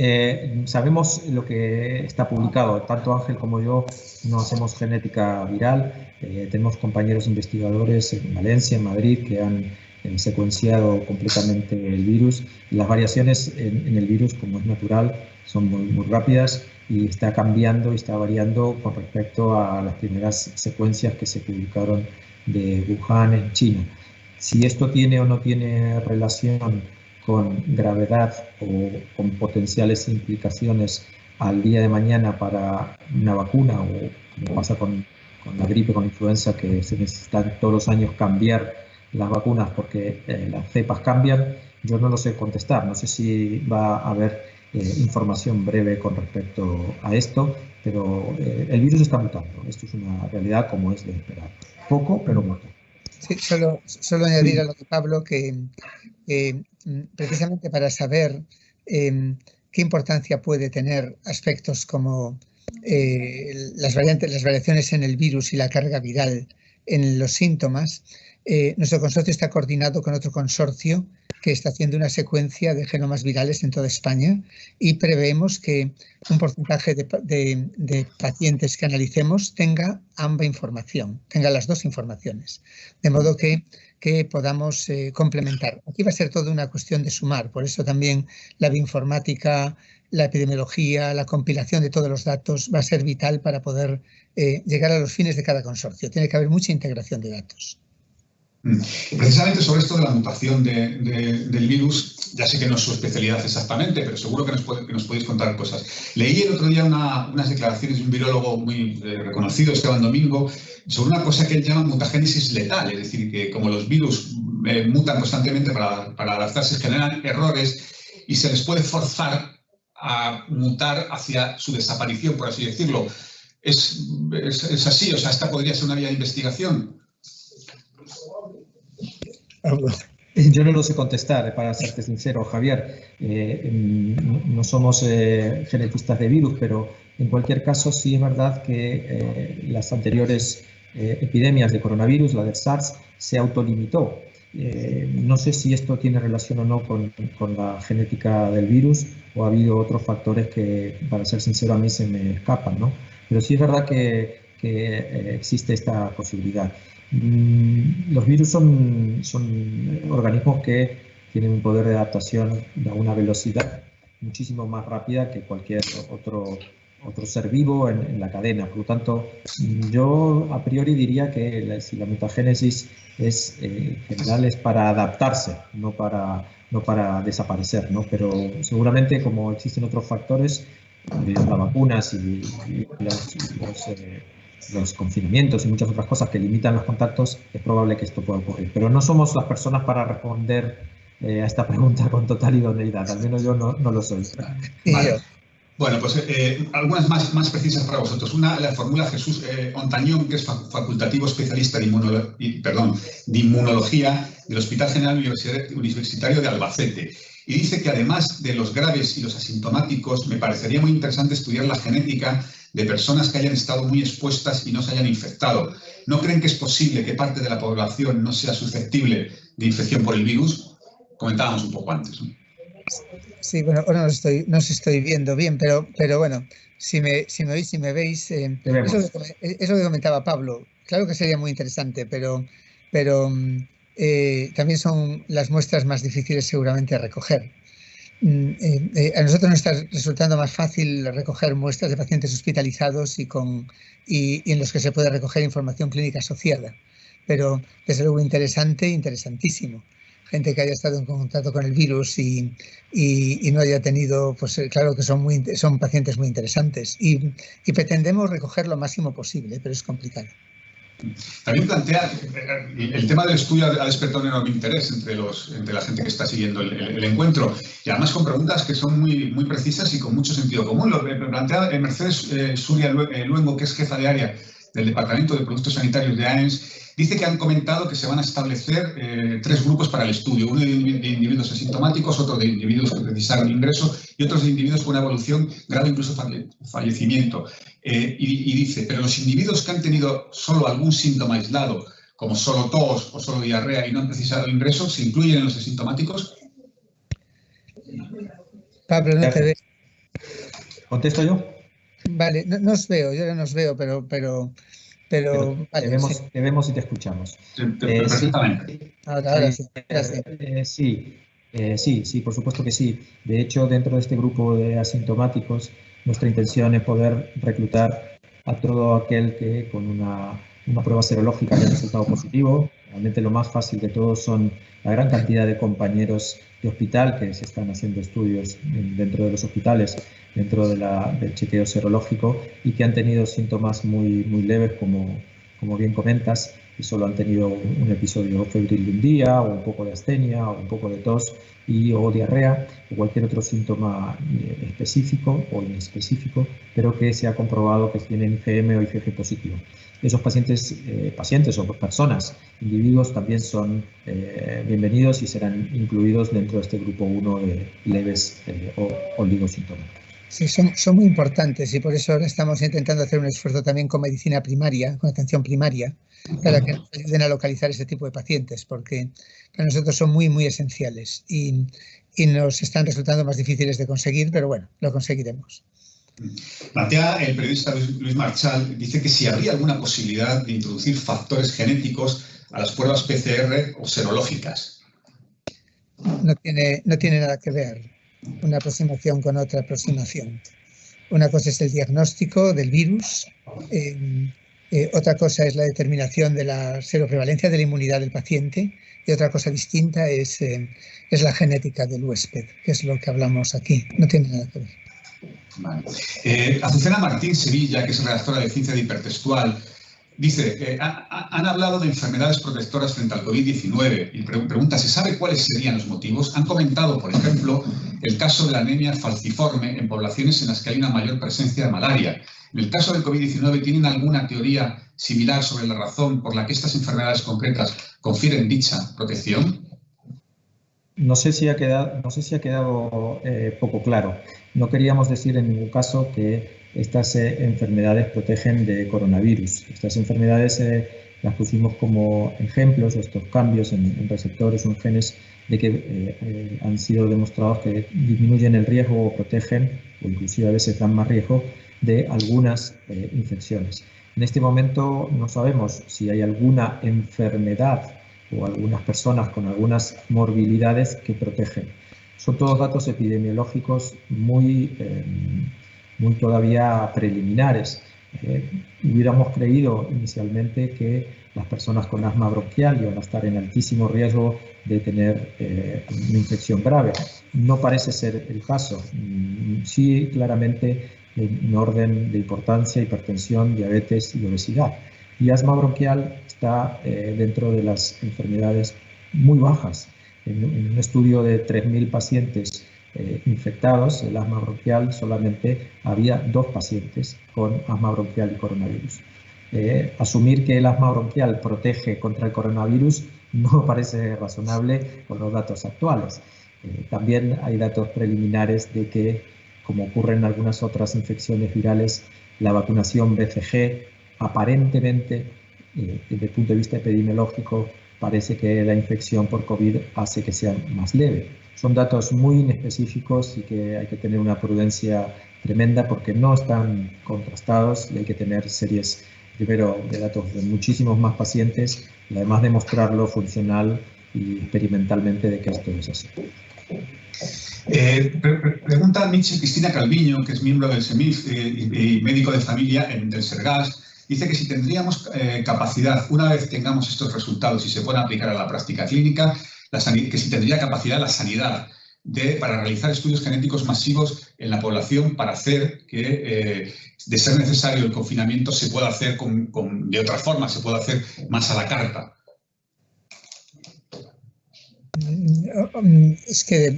sabemos lo que está publicado. Tanto Ángel como yo no hacemos genética viral. Tenemos compañeros investigadores en Valencia, en Madrid, que han secuenciado completamente el virus. Las variaciones en el virus, como es natural, son muy rápidas y está cambiando y está variando con respecto a las primeras secuencias que se publicaron de Wuhan en China. Si esto tiene o no tiene relación con gravedad o con potenciales implicaciones al día de mañana para una vacuna, o como pasa con la gripe, con la influenza, que se necesitan todos los años cambiar las vacunas porque las cepas cambian, yo no lo sé contestar. No sé si va a haber información breve con respecto a esto, pero el virus está mutando. Esto es una realidad como es de esperar. Poco, pero muta. Sí, solo añadir a lo de Pablo que precisamente para saber qué importancia puede tener aspectos como las variaciones en el virus y la carga viral en los síntomas, nuestro consorcio está coordinado con otro consorcio que está haciendo una secuencia de genomas virales en toda España, y preveemos que un porcentaje de pacientes que analicemos tenga ambas información, tenga las dos informaciones, de modo que podamos complementar. Aquí va a ser toda una cuestión de sumar, por eso también la bioinformática, la epidemiología, la compilación de todos los datos va a ser vital para poder llegar a los fines de cada consorcio. Tiene que haber mucha integración de datos. Precisamente sobre esto de la mutación del virus, ya sé que no es su especialidad exactamente, pero seguro que nos podéis contar cosas. Leí el otro día unas declaraciones de un virólogo muy reconocido, Esteban Domingo, sobre una cosa que él llama mutagénesis letal, es decir, que como los virus mutan constantemente para adaptarse, generan errores y se les puede forzar a mutar hacia su desaparición, por así decirlo. ¿Es así? O sea, ¿esta podría ser una vía de investigación? Yo no lo sé contestar, para serte sincero, Javier. No somos genetistas de virus, pero en cualquier caso sí es verdad que las anteriores epidemias de coronavirus, la del SARS, se autolimitó. No sé si esto tiene relación o no con la genética del virus, o ha habido otros factores que, para ser sincero, a mí se me escapan, ¿no? Pero sí es verdad que existe esta posibilidad. Los virus son organismos que tienen un poder de adaptación a una velocidad muchísimo más rápida que cualquier otro ser vivo en la cadena. Por lo tanto, yo a priori diría que si la mutagénesis es en general es para adaptarse, no para desaparecer, ¿no? Pero seguramente, como existen otros factores, las vacunas y los confinamientos y muchas otras cosas que limitan los contactos, es probable que esto pueda ocurrir. Pero no somos las personas para responder a esta pregunta con total idoneidad. Al menos yo no lo soy. Vale. Bueno, pues algunas más precisas para vosotros. Una la formula Jesús Ontañón, que es facultativo especialista de inmunología del Hospital General Universitario de Albacete. Y dice que además de los graves y los asintomáticos, me parecería muy interesante estudiar la genética de personas que hayan estado muy expuestas y no se hayan infectado. ¿No creen que es posible que parte de la población no sea susceptible de infección por el virus? Comentábamos un poco antes, ¿no? Sí, bueno, ahora no os estoy viendo bien, pero bueno, si me oís, si me veis, es lo que comentaba Pablo. Claro que sería muy interesante, pero también son las muestras más difíciles seguramente de recoger. A nosotros nos está resultando más fácil recoger muestras de pacientes hospitalizados y en los que se puede recoger información clínica asociada, pero desde luego interesantísimo. Gente que haya estado en contacto con el virus y no haya tenido, pues claro que son pacientes muy interesantes y pretendemos recoger lo máximo posible, pero es complicado. También plantea, el tema del estudio ha despertado un enorme interés entre la gente que está siguiendo el encuentro, y además con preguntas que son muy precisas y con mucho sentido común. Lo plantea Mercedes Suria Luengo, que es jefa de área del Departamento de Productos Sanitarios de AENS. Dice que han comentado que se van a establecer 3 grupos para el estudio, uno de individuos asintomáticos, otro de individuos que precisaron ingreso y otros de individuos con una evolución grave, incluso fallecimiento. Y dice, pero los individuos que han tenido solo algún síntoma aislado, como solo tos o solo diarrea y no han precisado ingreso, ¿se incluyen en los asintomáticos? Pablo, no te veo. ¿Contesto yo? Vale, no os veo, yo no os veo, pero vale, te vemos y te escuchamos. Perfectamente. Ahora sí. Sí, por supuesto que sí. De hecho, dentro de este grupo de asintomáticos, nuestra intención es poder reclutar a todo aquel que con una prueba serológica haya resultado positivo. Realmente lo más fácil de todo son la gran cantidad de compañeros de hospital que se están haciendo estudios dentro de los hospitales, dentro del chequeo serológico, y que han tenido síntomas muy leves, como bien comentas, y solo han tenido un episodio febril de un día, o un poco de astenia, o un poco de tos o diarrea, o cualquier otro síntoma específico o inespecífico, pero que se ha comprobado que tienen IgM o IgG positivo. Esos pacientes o personas, individuos, también son bienvenidos y serán incluidos dentro de este grupo 1 de leves o oligosíntomas. Sí, son muy importantes, y por eso ahora estamos intentando hacer un esfuerzo también con medicina primaria, con atención primaria, para que nos ayuden a localizar este tipo de pacientes, porque para nosotros son muy esenciales y nos están resultando más difíciles de conseguir, pero bueno, lo conseguiremos. Plantea el periodista Luis Marchal, dice que si habría alguna posibilidad de introducir factores genéticos a las pruebas PCR o serológicas. No tiene nada que ver una aproximación con otra aproximación. Una cosa es el diagnóstico del virus, otra cosa es la determinación de la seroprevalencia de la inmunidad del paciente, y otra cosa distinta es la genética del huésped, que es lo que hablamos aquí. No tiene nada que ver. Vale. Azucena Martín Sevilla, que es redactora de Ciencia de Hipertextual, Dice, han hablado de enfermedades protectoras frente al COVID-19 y pregunta, ¿se sabe cuáles serían los motivos? Han comentado, por ejemplo, el caso de la anemia falciforme en poblaciones en las que hay una mayor presencia de malaria. En el caso del COVID-19, ¿tienen alguna teoría similar sobre la razón por la que estas enfermedades concretas confieren dicha protección? No sé si ha quedado poco claro. No queríamos decir en ningún caso que estas enfermedades protegen de coronavirus. Estas enfermedades las pusimos como ejemplos, estos cambios en receptores o en genes de que han sido demostrados que disminuyen el riesgo o protegen, o inclusive a veces dan más riesgo, de algunas infecciones. En este momento no sabemos si hay alguna enfermedad o algunas personas con algunas morbilidades que protegen. Son todos datos epidemiológicos muy todavía preliminares. Hubiéramos creído inicialmente que las personas con asma bronquial iban a estar en altísimo riesgo de tener una infección grave. No parece ser el caso. Sí, claramente, en orden de importancia, hipertensión, diabetes y obesidad. Y asma bronquial está dentro de las enfermedades muy bajas. En un estudio de 3.000 pacientes infectados, el asma bronquial, solamente había 2 pacientes con asma bronquial y coronavirus. Asumir que el asma bronquial protege contra el coronavirus no parece razonable con los datos actuales. También hay datos preliminares de que, como ocurre en algunas otras infecciones virales, la vacunación BCG aparentemente, desde el punto de vista epidemiológico, parece que la infección por COVID hace que sea más leve. Son datos muy inespecíficos y que hay que tener una prudencia tremenda porque no están contrastados y hay que tener series, primero, de datos de muchísimos más pacientes y además demostrarlo funcional y experimentalmente de que esto es así. Pregunta Mitchell Cristina Calviño, que es miembro del SEMIF y médico de familia del SERGAS. Dice que si tendríamos capacidad, una vez tengamos estos resultados y se puedan aplicar a la práctica clínica, que si tendría capacidad la sanidad para realizar estudios genéticos masivos en la población para hacer que, de ser necesario el confinamiento, se pueda hacer de otra forma, se pueda hacer más a la carta. Es que,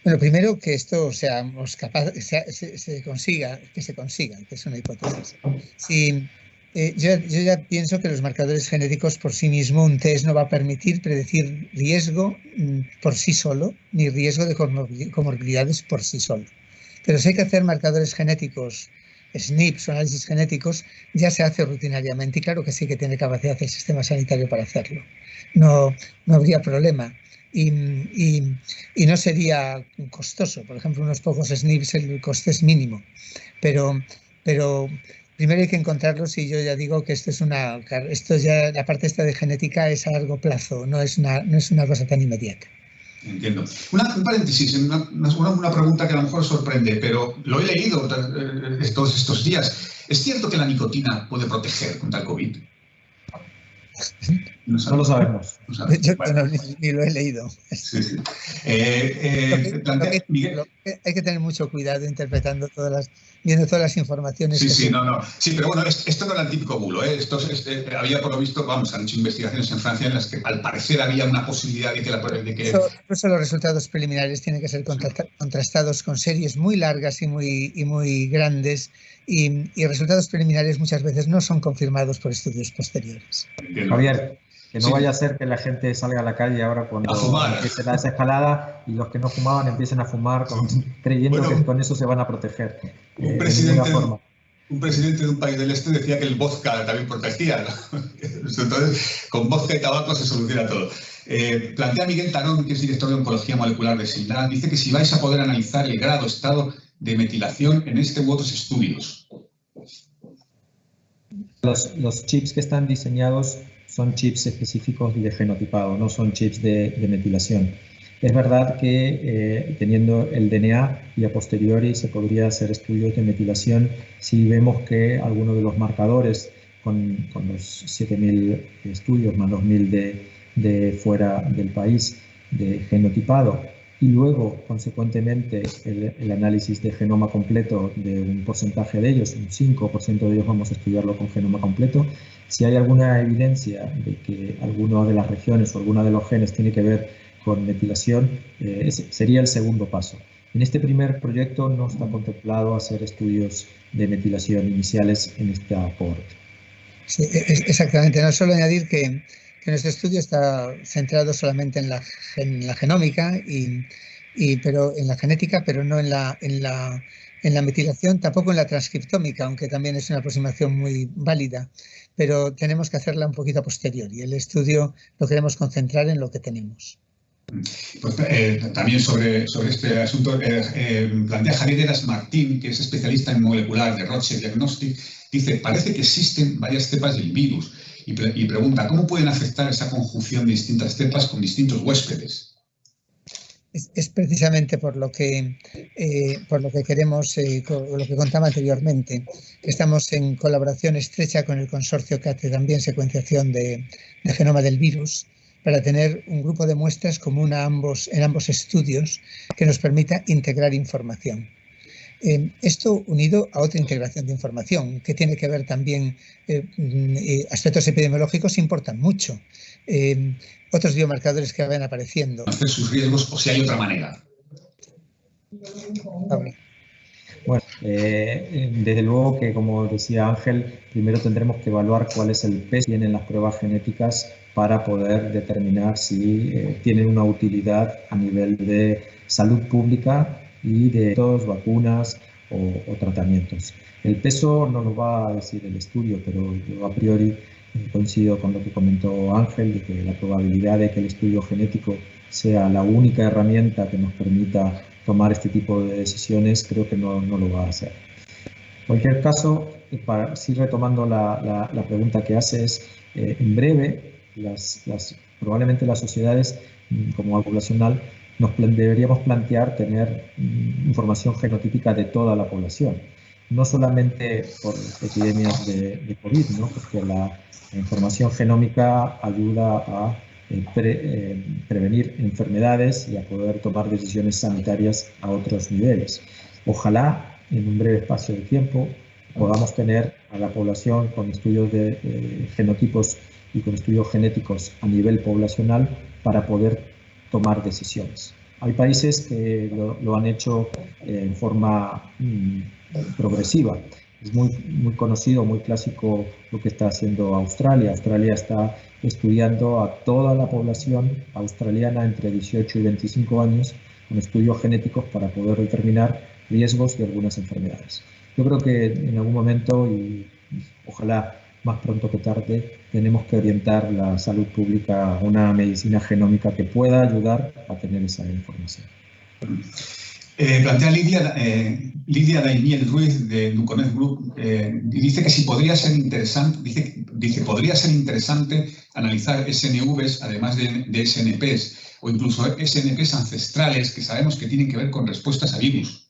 bueno, primero que esto seamos capaces, se consiga, que es una hipótesis. Si, yo ya pienso que los marcadores genéticos por sí mismo, un test no va a permitir predecir riesgo por sí solo, ni riesgo de comorbilidades por sí solo. Pero si hay que hacer marcadores genéticos, SNPs o análisis genéticos, ya se hace rutinariamente y claro que sí que tiene capacidad el sistema sanitario para hacerlo. No habría problema y no sería costoso. Por ejemplo, unos pocos SNPs el coste es mínimo, pero primero hay que encontrarlos y yo ya digo que esto ya la parte esta de genética es a largo plazo, no es una cosa tan inmediata. Entiendo. Un paréntesis, una pregunta que a lo mejor sorprende, pero lo he leído todos estos días. ¿Es cierto que la nicotina puede proteger contra el COVID? No lo sabemos. Yo ni lo he leído. Sí. Hay que tener mucho cuidado interpretando viendo todas las informaciones. Sí, pero bueno, esto no era el típico bulo, había por lo visto, han hecho investigaciones en Francia en las que al parecer había una posibilidad de que... Por eso los resultados preliminares tienen que ser contrastados con series muy largas y muy grandes y resultados preliminares muchas veces no son confirmados por estudios posteriores. Javier, que no vaya a ser que la gente salga a la calle ahora cuando empiece la desescalada y los que no fumaban empiecen a fumar creyendo que con eso se van a proteger. Un presidente de un país del este decía que el vodka también protegía, ¿no? Entonces, con vodka y tabaco se soluciona todo. Plantea Miguel Tarón, que es director de Oncología Molecular de SINLAB, dice que si vais a poder analizar el grado, estado de metilación en este u otros estudios. Los chips que están diseñados son chips específicos de genotipado, no son chips de metilación. Es verdad que teniendo el DNA y a posteriori se podría hacer estudios de metilación si vemos que alguno de los marcadores con los 7.000 estudios más los 1.000 de fuera del país de genotipado y luego, consecuentemente, el análisis de genoma completo de un porcentaje de ellos, un 5% de ellos vamos a estudiarlo con genoma completo. Si hay alguna evidencia de que alguna de las regiones o alguno de los genes tiene que ver con metilación, sería el segundo paso. En este primer proyecto no está contemplado hacer estudios de metilación iniciales en esta cohorte. Sí, exactamente. No solo añadir que nuestro estudio está centrado solamente en la genómica, pero en la genética, pero no en la metilación, tampoco en la transcriptómica, aunque también es una aproximación muy válida, pero tenemos que hacerla un poquito a posteriori. El estudio lo queremos concentrar en lo que tenemos. Pues, también sobre este asunto, plantea Javier Heras Martín, que es especialista en molecular de Roche Diagnostic, dice, parece que existen varias cepas del virus y pregunta, ¿cómo pueden afectar esa conjunción de distintas cepas con distintos huéspedes? Es precisamente por lo que queremos, lo que contaba anteriormente. Estamos en colaboración estrecha con el consorcio que hace también secuenciación de genoma del virus, para tener un grupo de muestras común en ambos estudios que nos permita integrar información. Esto unido a otra integración de información que tiene que ver también, aspectos epidemiológicos importan mucho. Otros biomarcadores que vayan apareciendo. Hacer sus riesgos o si hay otra manera. Bueno, desde luego que, como decía Ángel, primero tendremos que evaluar cuál es el peso que tienen las pruebas genéticas para poder determinar si tienen una utilidad a nivel de salud pública y de todas vacunas o tratamientos. El peso no lo va a decir el estudio, pero yo a priori coincido con lo que comentó Ángel, de que la probabilidad de que el estudio genético sea la única herramienta que nos permita tomar este tipo de decisiones, creo que no lo va a hacer. En cualquier caso, sí retomando la pregunta que haces, en breve, probablemente las sociedades, como poblacional, deberíamos plantear tener información genotípica de toda la población, no solamente por epidemias de COVID, ¿no? Porque la información genómica ayuda a prevenir enfermedades y a poder tomar decisiones sanitarias a otros niveles. Ojalá en un breve espacio de tiempo podamos tener a la población con estudios de genotipos y con estudios genéticos a nivel poblacional para poder tomar decisiones. Hay países que lo han hecho en forma progresiva. Es muy conocido, muy clásico lo que está haciendo Australia. Australia está estudiando a toda la población australiana entre 18 y 25 años con estudios genéticos para poder determinar riesgos de algunas enfermedades. Yo creo que en algún momento, y ojalá más pronto que tarde, tenemos que orientar la salud pública a una medicina genómica que pueda ayudar a tener esa información. Plantea Lidia Daimiel Ruiz de Duconet Group, dice que si podría ser interesante, dice podría ser interesante analizar SNVs además de SNPs o incluso SNPs ancestrales que sabemos que tienen que ver con respuestas a virus.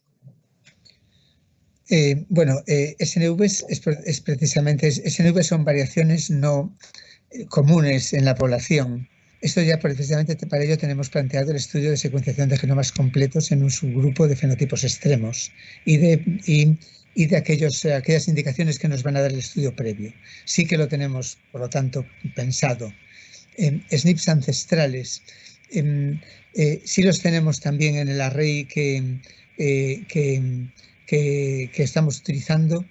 SNVs es precisamente, SNVs son variaciones no comunes en la población. Esto ya precisamente para ello tenemos planteado el estudio de secuenciación de genomas completos en un subgrupo de fenotipos extremos y de aquellas indicaciones que nos van a dar el estudio previo. Sí que lo tenemos, por lo tanto, pensado. SNPs ancestrales, sí los tenemos también en el array que estamos utilizando,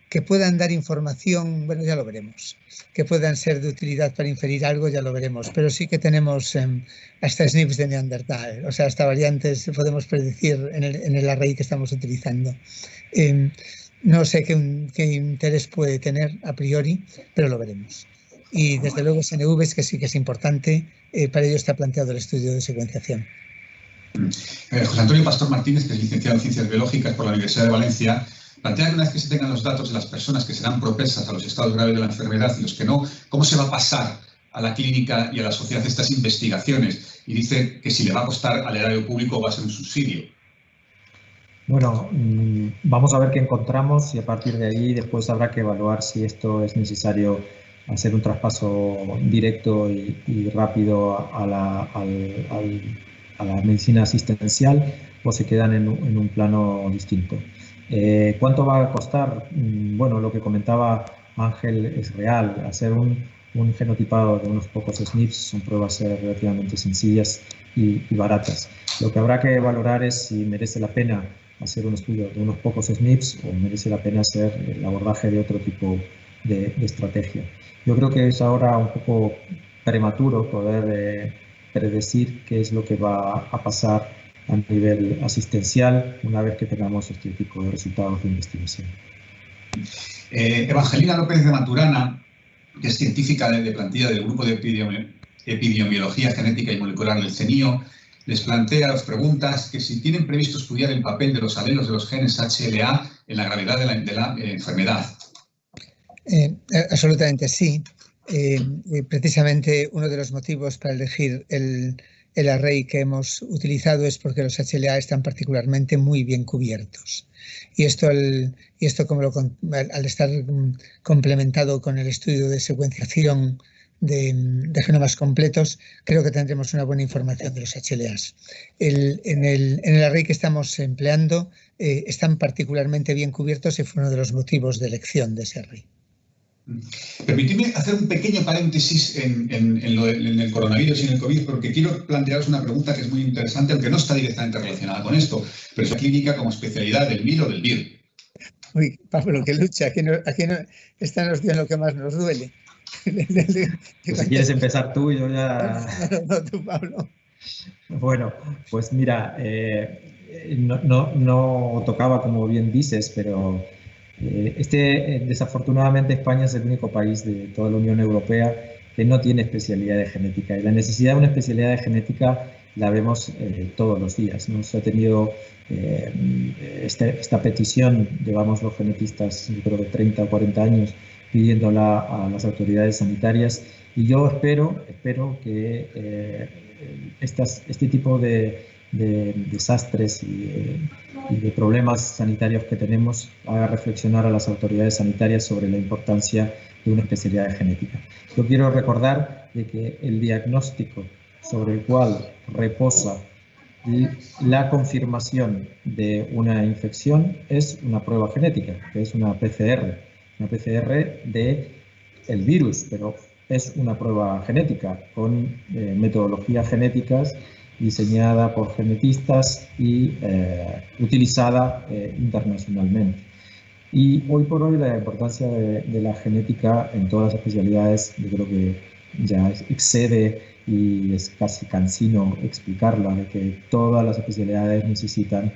que puedan dar información, bueno, ya lo veremos, que puedan ser de utilidad para inferir algo, ya lo veremos, pero sí que tenemos hasta SNPs de Neandertal, o sea, hasta variantes podemos predecir en el array que estamos utilizando. No sé qué interés puede tener a priori, pero lo veremos. Y desde luego SNVs, que sí que es importante, para ello está planteado el estudio de secuenciación. José Antonio Pastor Martínez, que es licenciado en Ciencias Biológicas por la Universidad de Valencia, plantea que una vez que se tengan los datos de las personas que serán propensas a los estados graves de la enfermedad y los que no, ¿cómo se va a pasar a la clínica y a la sociedad estas investigaciones? Y dice que si le va a costar al erario público va a ser un subsidio. Bueno, vamos a ver qué encontramos y a partir de ahí después habrá que evaluar si esto es necesario hacer un traspaso directo y rápido la medicina asistencial o se quedan en un plano distinto. ¿Cuánto va a costar? Bueno, lo que comentaba Ángel es real. Hacer un genotipado de unos pocos SNPs son pruebas relativamente sencillas y baratas. Lo que habrá que valorar es si merece la pena hacer un estudio de unos pocos SNPs o merece la pena hacer el abordaje de otro tipo de estrategia. Yo creo que es ahora un poco prematuro poder predecir qué es lo que va a pasar a nivel asistencial una vez que tengamos este tipo de resultados de investigación. Evangelina López de Maturana, que es científica de plantilla del Grupo de Epidemiología Genética y Molecular del CENIO, les plantea las preguntas que si tienen previsto estudiar el papel de los alelos de los genes HLA en la gravedad de la enfermedad. Absolutamente sí. Precisamente uno de los motivos para elegir el array que hemos utilizado es porque los HLA están particularmente muy bien cubiertos. Y esto al estar complementado con el estudio de secuenciación de genomas completos, creo que tendremos una buena información de los HLAs. En el array que estamos empleando están particularmente bien cubiertos y fue uno de los motivos de elección de ese array. Permitidme hacer un pequeño paréntesis en el coronavirus y en el COVID, porque quiero plantearos una pregunta que es muy interesante, aunque no está directamente relacionada con esto, pero es la clínica como especialidad del MIR o del VIR. Uy, Pablo, qué lucha. Aquí no esta nos dio lo que más nos duele. Pues si quieres empezar tú, yo ya... No, tú, Pablo. Bueno, pues mira, no tocaba, como bien dices, pero desafortunadamente España es el único país de toda la Unión Europea que no tiene especialidad de genética, y la necesidad de una especialidad de genética la vemos todos los días, ¿no? Se ha tenido esta petición, llevamos los genetistas, yo creo que 30 o 40 años pidiéndola a las autoridades sanitarias, y yo espero que este tipo de desastres y de problemas sanitarios que tenemos haga reflexionar a las autoridades sanitarias sobre la importancia de una especialidad de genética. Yo quiero recordar de que el diagnóstico sobre el cual reposa la confirmación de una infección es una prueba genética, que es una PCR de el virus, pero es una prueba genética con metodologías genéticas diseñada por genetistas y utilizada internacionalmente. Y hoy por hoy la importancia de la genética en todas las especialidades, yo creo que ya excede y es casi cansino explicarla, de que todas las especialidades necesitan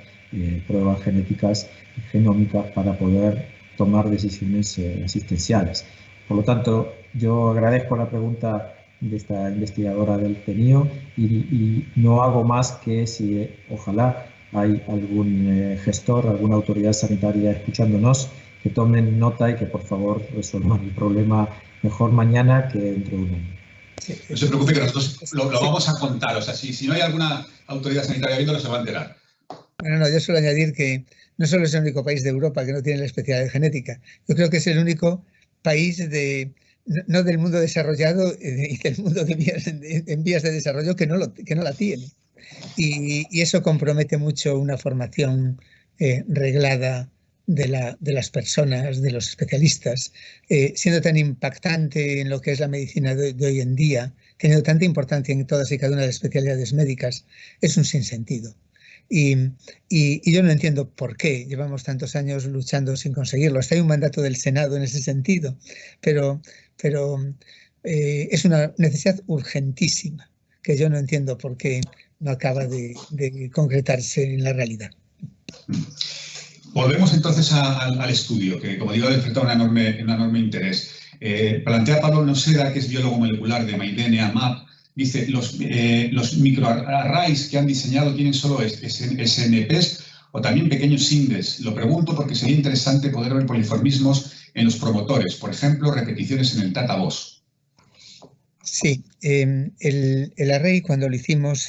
pruebas genéticas y genómicas para poder tomar decisiones asistenciales. Por lo tanto, yo agradezco la pregunta de esta investigadora del CENIO y no hago más que si ojalá hay algún gestor, alguna autoridad sanitaria escuchándonos, que tomen nota y que por favor resuelvan el problema mejor mañana que dentro de un año. No se preocupe que nosotros lo vamos a contar, o sea, si no hay alguna autoridad sanitaria viéndolo se va a enterar. No, yo suelo añadir que no solo es el único país de Europa que no tiene la especialidad de genética, yo creo que es el único país no del mundo desarrollado y del mundo en vías de desarrollo que no la tiene. Y eso compromete mucho una formación reglada de las personas, de los especialistas, siendo tan impactante en lo que es la medicina de hoy en día, teniendo tanta importancia en todas y cada una de las especialidades médicas, es un sinsentido. Y yo no entiendo por qué llevamos tantos años luchando sin conseguirlo. Hasta hay un mandato del Senado en ese sentido, pero es una necesidad urgentísima que yo no entiendo por qué no acaba de concretarse en la realidad. Volvemos entonces al estudio, que como digo ha despertado un enorme interés. Plantea Pablo Noseda, que es biólogo molecular de MyDNA Map, dice, los microarrays que han diseñado tienen solo SNPs o también pequeños singles. Lo pregunto porque sería interesante poder ver poliformismos en los promotores, por ejemplo, repeticiones en el Tata-Bos. Sí, el array cuando lo hicimos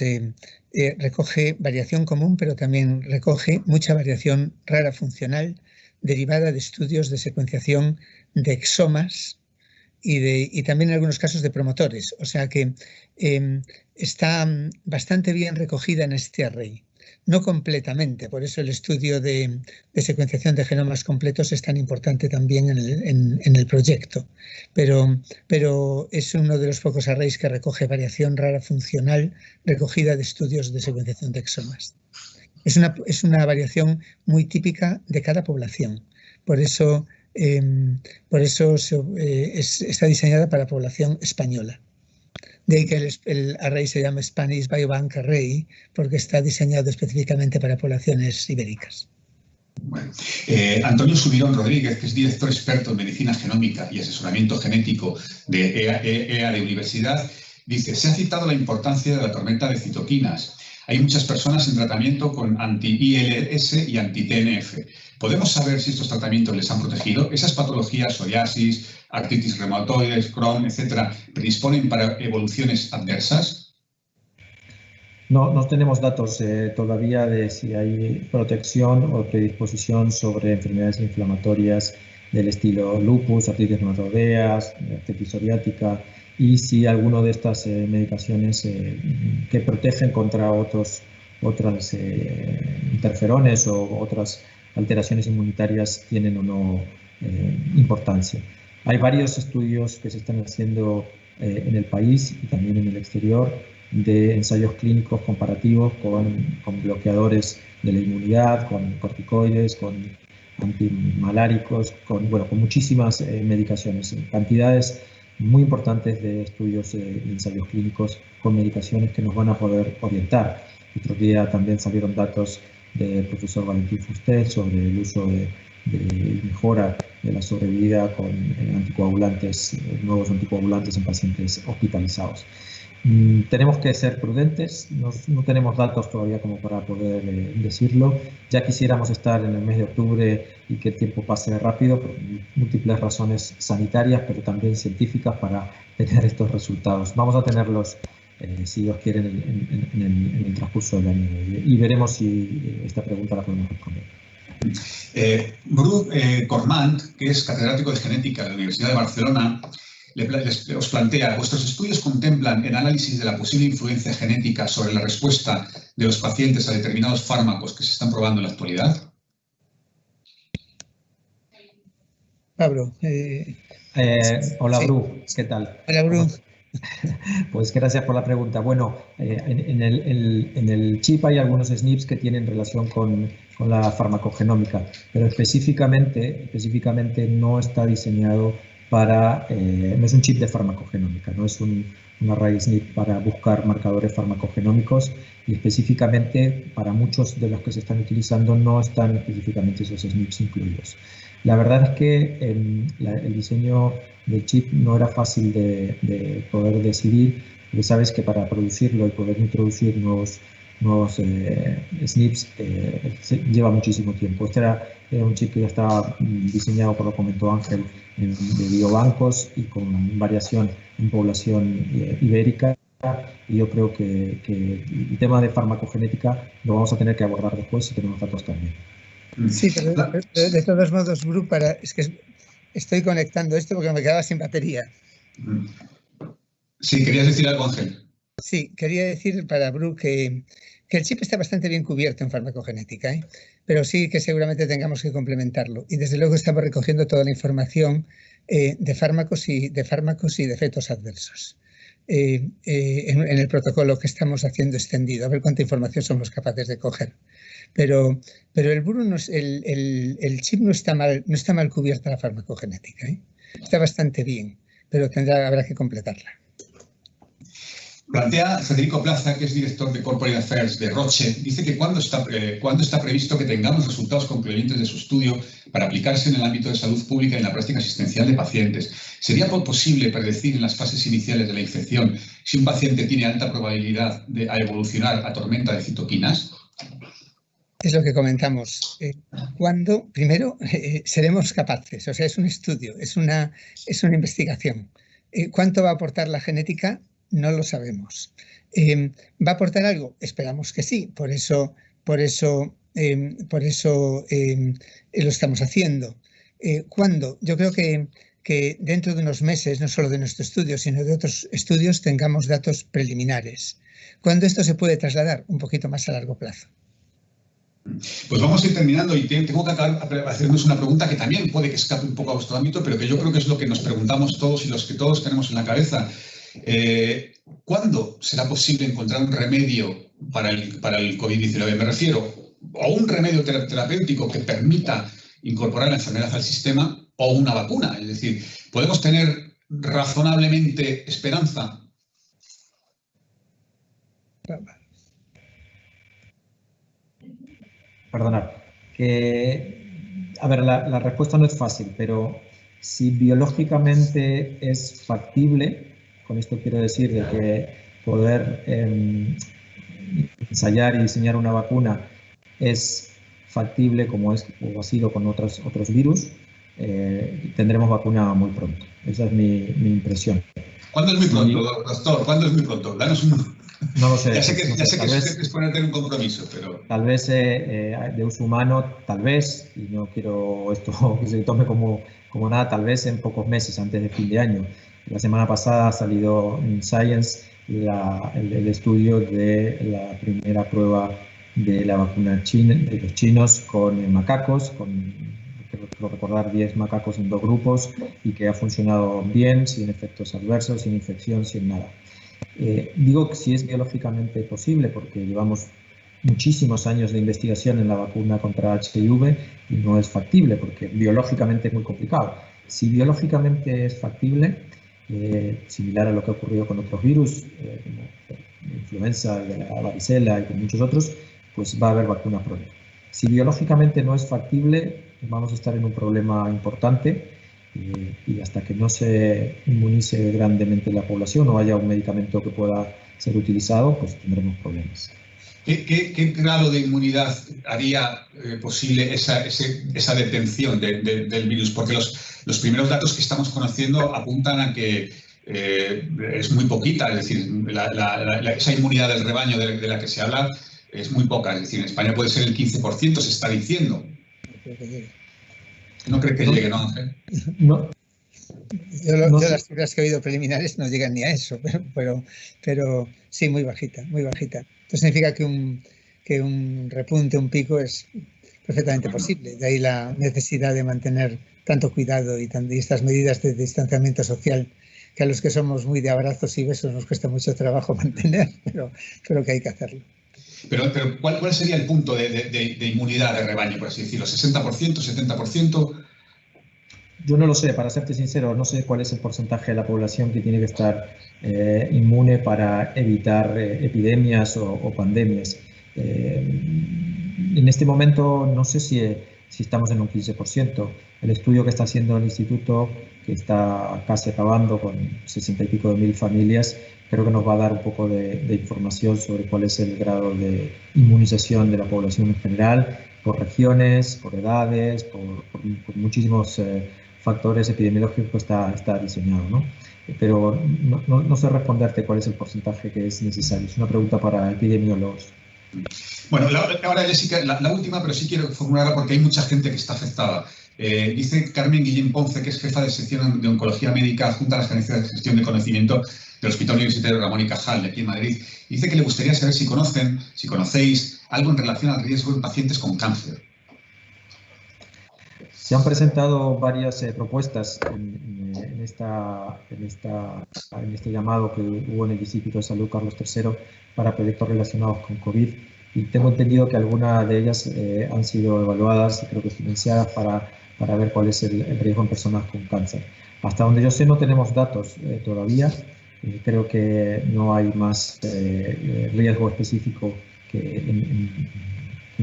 recoge variación común, pero también recoge mucha variación rara funcional derivada de estudios de secuenciación de exomas y también en algunos casos de promotores. O sea que está bastante bien recogida en este array. No completamente, por eso el estudio de secuenciación de genomas completos es tan importante también en el proyecto. Pero es uno de los pocos arrays que recoge variación rara funcional recogida de estudios de secuenciación de exomas. Es una variación muy típica de cada población. Por eso está diseñada para población española. De ahí que el array se llama Spanish Biobank Array, porque está diseñado específicamente para poblaciones ibéricas. Bueno, Antonio Subirón Rodríguez, que es director experto en medicina genómica y asesoramiento genético de EA de Universidad, dice: se ha citado la importancia de la tormenta de citoquinas. Hay muchas personas en tratamiento con anti-ILS y anti-TNF. ¿Podemos saber si estos tratamientos les han protegido? ¿Esas patologías, psoriasis, artritis reumatoides, Crohn, etcétera, predisponen para evoluciones adversas? No tenemos datos todavía de si hay protección o predisposición sobre enfermedades inflamatorias del estilo lupus, artritis reumatoideas, artritis psoriática, y si alguno de estas medicaciones que protegen contra otras interferones o otras alteraciones inmunitarias tienen o no importancia. Hay varios estudios que se están haciendo en el país y también en el exterior de ensayos clínicos comparativos con bloqueadores de la inmunidad, con corticoides, con antimaláricos, con muchísimas medicaciones, cantidades muy importantes de estudios de ensayos clínicos con medicaciones que nos van a poder orientar. Otro día también salieron datos del profesor Valentín Fuster sobre el uso de mejora de la sobrevida con anticoagulantes, nuevos anticoagulantes en pacientes hospitalizados. Tenemos que ser prudentes, no tenemos datos todavía como para poder decirlo. Ya quisiéramos estar en el mes de octubre y que el tiempo pase rápido por múltiples razones sanitarias, pero también científicas, para tener estos resultados. Vamos a tenerlos, si Dios quiere, en el transcurso del año, y veremos si esta pregunta la podemos responder. Bru Cormand, que es catedrático de genética de la Universidad de Barcelona, os plantea: ¿vuestros estudios contemplan el análisis de la posible influencia genética sobre la respuesta de los pacientes a determinados fármacos que se están probando en la actualidad? Pablo. Hola, sí. Bru, ¿qué tal? Hola, Bru. Pues gracias por la pregunta. Bueno, en el chip hay algunos SNPs que tienen relación con la farmacogenómica, pero específicamente no está diseñado para, no es un chip de farmacogenómica, no es un array SNP para buscar marcadores farmacogenómicos, y específicamente para muchos de los que se están utilizando no están específicamente esos SNPs incluidos. La verdad es que el diseño del chip no era fácil de poder decidir, porque sabes que para producirlo y poder introducir nuevos SNPs lleva muchísimo tiempo. Este era un chip que ya estaba diseñado, por lo que comentó Ángel, de biobancos y con variación en población ibérica, y yo creo que el tema de farmacogenética lo vamos a tener que abordar después si tenemos datos también. Sí, pero de todos modos, Bru, es que estoy conectando esto porque me quedaba sin batería. Sí, ¿querías decir algo, Ángel? Sí, quería decir para Bru que el chip está bastante bien cubierto en farmacogenética, pero sí que seguramente tengamos que complementarlo. Y desde luego estamos recogiendo toda la información de fármacos y de efectos adversos en el protocolo que estamos haciendo extendido, a ver cuánta información somos capaces de coger. Pero el chip no está mal cubierta la farmacogenética, está bastante bien, pero habrá que completarla. Plantea Federico Plaza, que es director de Corporate Affairs de Roche, dice que ¿cuándo está previsto que tengamos resultados concluyentes de su estudio para aplicarse en el ámbito de salud pública y en la práctica asistencial de pacientes? ¿Sería posible predecir en las fases iniciales de la infección si un paciente tiene alta probabilidad de evolucionar a tormenta de citoquinas? Es lo que comentamos. Cuando, primero, seremos capaces, o sea, es un estudio, es una investigación. ¿Cuánto va a aportar la genética? No lo sabemos. ¿Va a aportar algo? Esperamos que sí, por eso lo estamos haciendo. ¿Cuándo? Yo creo que que dentro de unos meses, no solo de nuestro estudio, sino de otros estudios, tengamos datos preliminares. ¿Cuándo esto se puede trasladar? Un poquito más a largo plazo. Pues vamos a ir terminando y tengo que acabar hacernos una pregunta que también puede que escape un poco a vuestro ámbito, pero que yo creo que es lo que nos preguntamos todos y los que todos tenemos en la cabeza. ¿Cuándo será posible encontrar un remedio para el COVID-19? Me refiero a un remedio terapéutico que permita incorporar la enfermedad al sistema o una vacuna. Es decir, ¿podemos tener razonablemente esperanza? Perdonad, a ver, la respuesta no es fácil, pero si biológicamente es factible, con esto quiero decir de que poder ensayar y diseñar una vacuna es factible como ha sido con otros virus, tendremos vacuna muy pronto. Esa es mi impresión. ¿Cuándo es muy pronto, doctor? ¿Cuándo es muy pronto? Danos un... No lo sé. Ya sé que es ponerte en un compromiso, pero... Tal vez de uso humano, tal vez, y no quiero esto que se tome como nada, tal vez en pocos meses, antes de fin de año. La semana pasada ha salido en Science el estudio de la primera prueba de la vacuna de los chinos con macacos, quiero recordar 10 macacos en 2 grupos, y que ha funcionado bien, sin efectos adversos, sin infección, sin nada. Digo que si es biológicamente posible, porque llevamos muchísimos años de investigación en la vacuna contra HIV y no es factible, porque biológicamente es muy complicado. Si biológicamente es factible, similar a lo que ha ocurrido con otros virus, como la influenza, la varicela y con muchos otros, pues va a haber vacuna pronto. Si biológicamente no es factible, vamos a estar en un problema importante. Y hasta que no se inmunice grandemente la población o haya un medicamento que pueda ser utilizado, pues tendremos problemas. ¿Qué grado de inmunidad haría posible esa detención del virus? Porque los primeros datos que estamos conociendo apuntan a que es muy poquita, es decir, esa inmunidad del rebaño de la que se habla es muy poca, es decir, en España puede ser el 15%, se está diciendo. ¿No cree que llegue, no, Ángel? No. Yo las cifras que he oído preliminares no llegan ni a eso, pero sí, muy bajita, muy bajita. Esto significa que un repunte, un pico es perfectamente posible. De ahí la necesidad de mantener tanto cuidado y estas medidas de distanciamiento social que a los que somos muy de abrazos y besos nos cuesta mucho trabajo mantener, pero que hay que hacerlo. Pero ¿cuál sería el punto de inmunidad de rebaño, por así decirlo? ¿60%, 70%? Yo no lo sé, para serte sincero, no sé cuál es el porcentaje de la población que tiene que estar inmune para evitar epidemias o pandemias. En este momento no sé si estamos en un 15%. El estudio que está haciendo el instituto, que está casi acabando con 60 y pico de mil familias, creo que nos va a dar un poco de información sobre cuál es el grado de inmunización de la población en general, por regiones, por edades, por muchísimos factores epidemiológicos está diseñado, ¿no? Pero no sé responderte cuál es el porcentaje que es necesario. Es una pregunta para epidemiólogos. Bueno, ahora Jessica, la última, pero sí quiero formularla porque hay mucha gente que está afectada. Dice Carmen Guillén Ponce, que es jefa de sección de Oncología Médica junto a la Agencia de Gestión de Conocimiento del Hospital Universitario Ramón y Cajal, de aquí en Madrid. Dice que le gustaría saber si conocéis algo en relación al riesgo en pacientes con cáncer. Se han presentado varias propuestas en este llamado que hubo en el Instituto de Salud Carlos III para proyectos relacionados con COVID, y tengo entendido que algunas de ellas han sido evaluadas y creo que financiadas para ver cuál es el riesgo en personas con cáncer. Hasta donde yo sé no tenemos datos todavía. Creo que no hay más riesgo específico que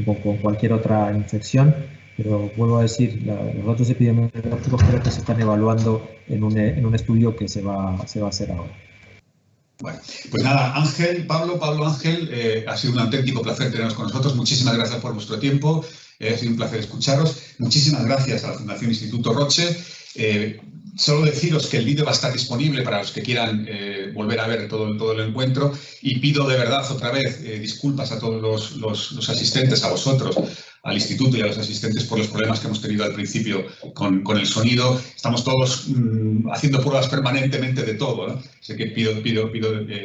con cualquier otra infección, pero vuelvo a decir, los datos epidemiológicos creo que se están evaluando en un estudio que se va a hacer ahora. Bueno, pues nada, Pablo Ángel, ha sido un auténtico placer teneros con nosotros. Muchísimas gracias por vuestro tiempo, ha sido un placer escucharos. Muchísimas gracias a la Fundación Instituto Roche. Solo deciros que el vídeo va a estar disponible para los que quieran volver a ver todo el encuentro, y pido de verdad otra vez disculpas a todos los asistentes, a vosotros, al instituto y a los asistentes por los problemas que hemos tenido al principio con el sonido. Estamos todos haciendo pruebas permanentemente de todo, ¿no? Así que pido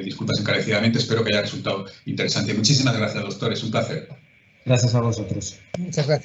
disculpas encarecidamente, espero que haya resultado interesante. Muchísimas gracias, doctor, es un placer. Gracias a vosotros. Muchas gracias.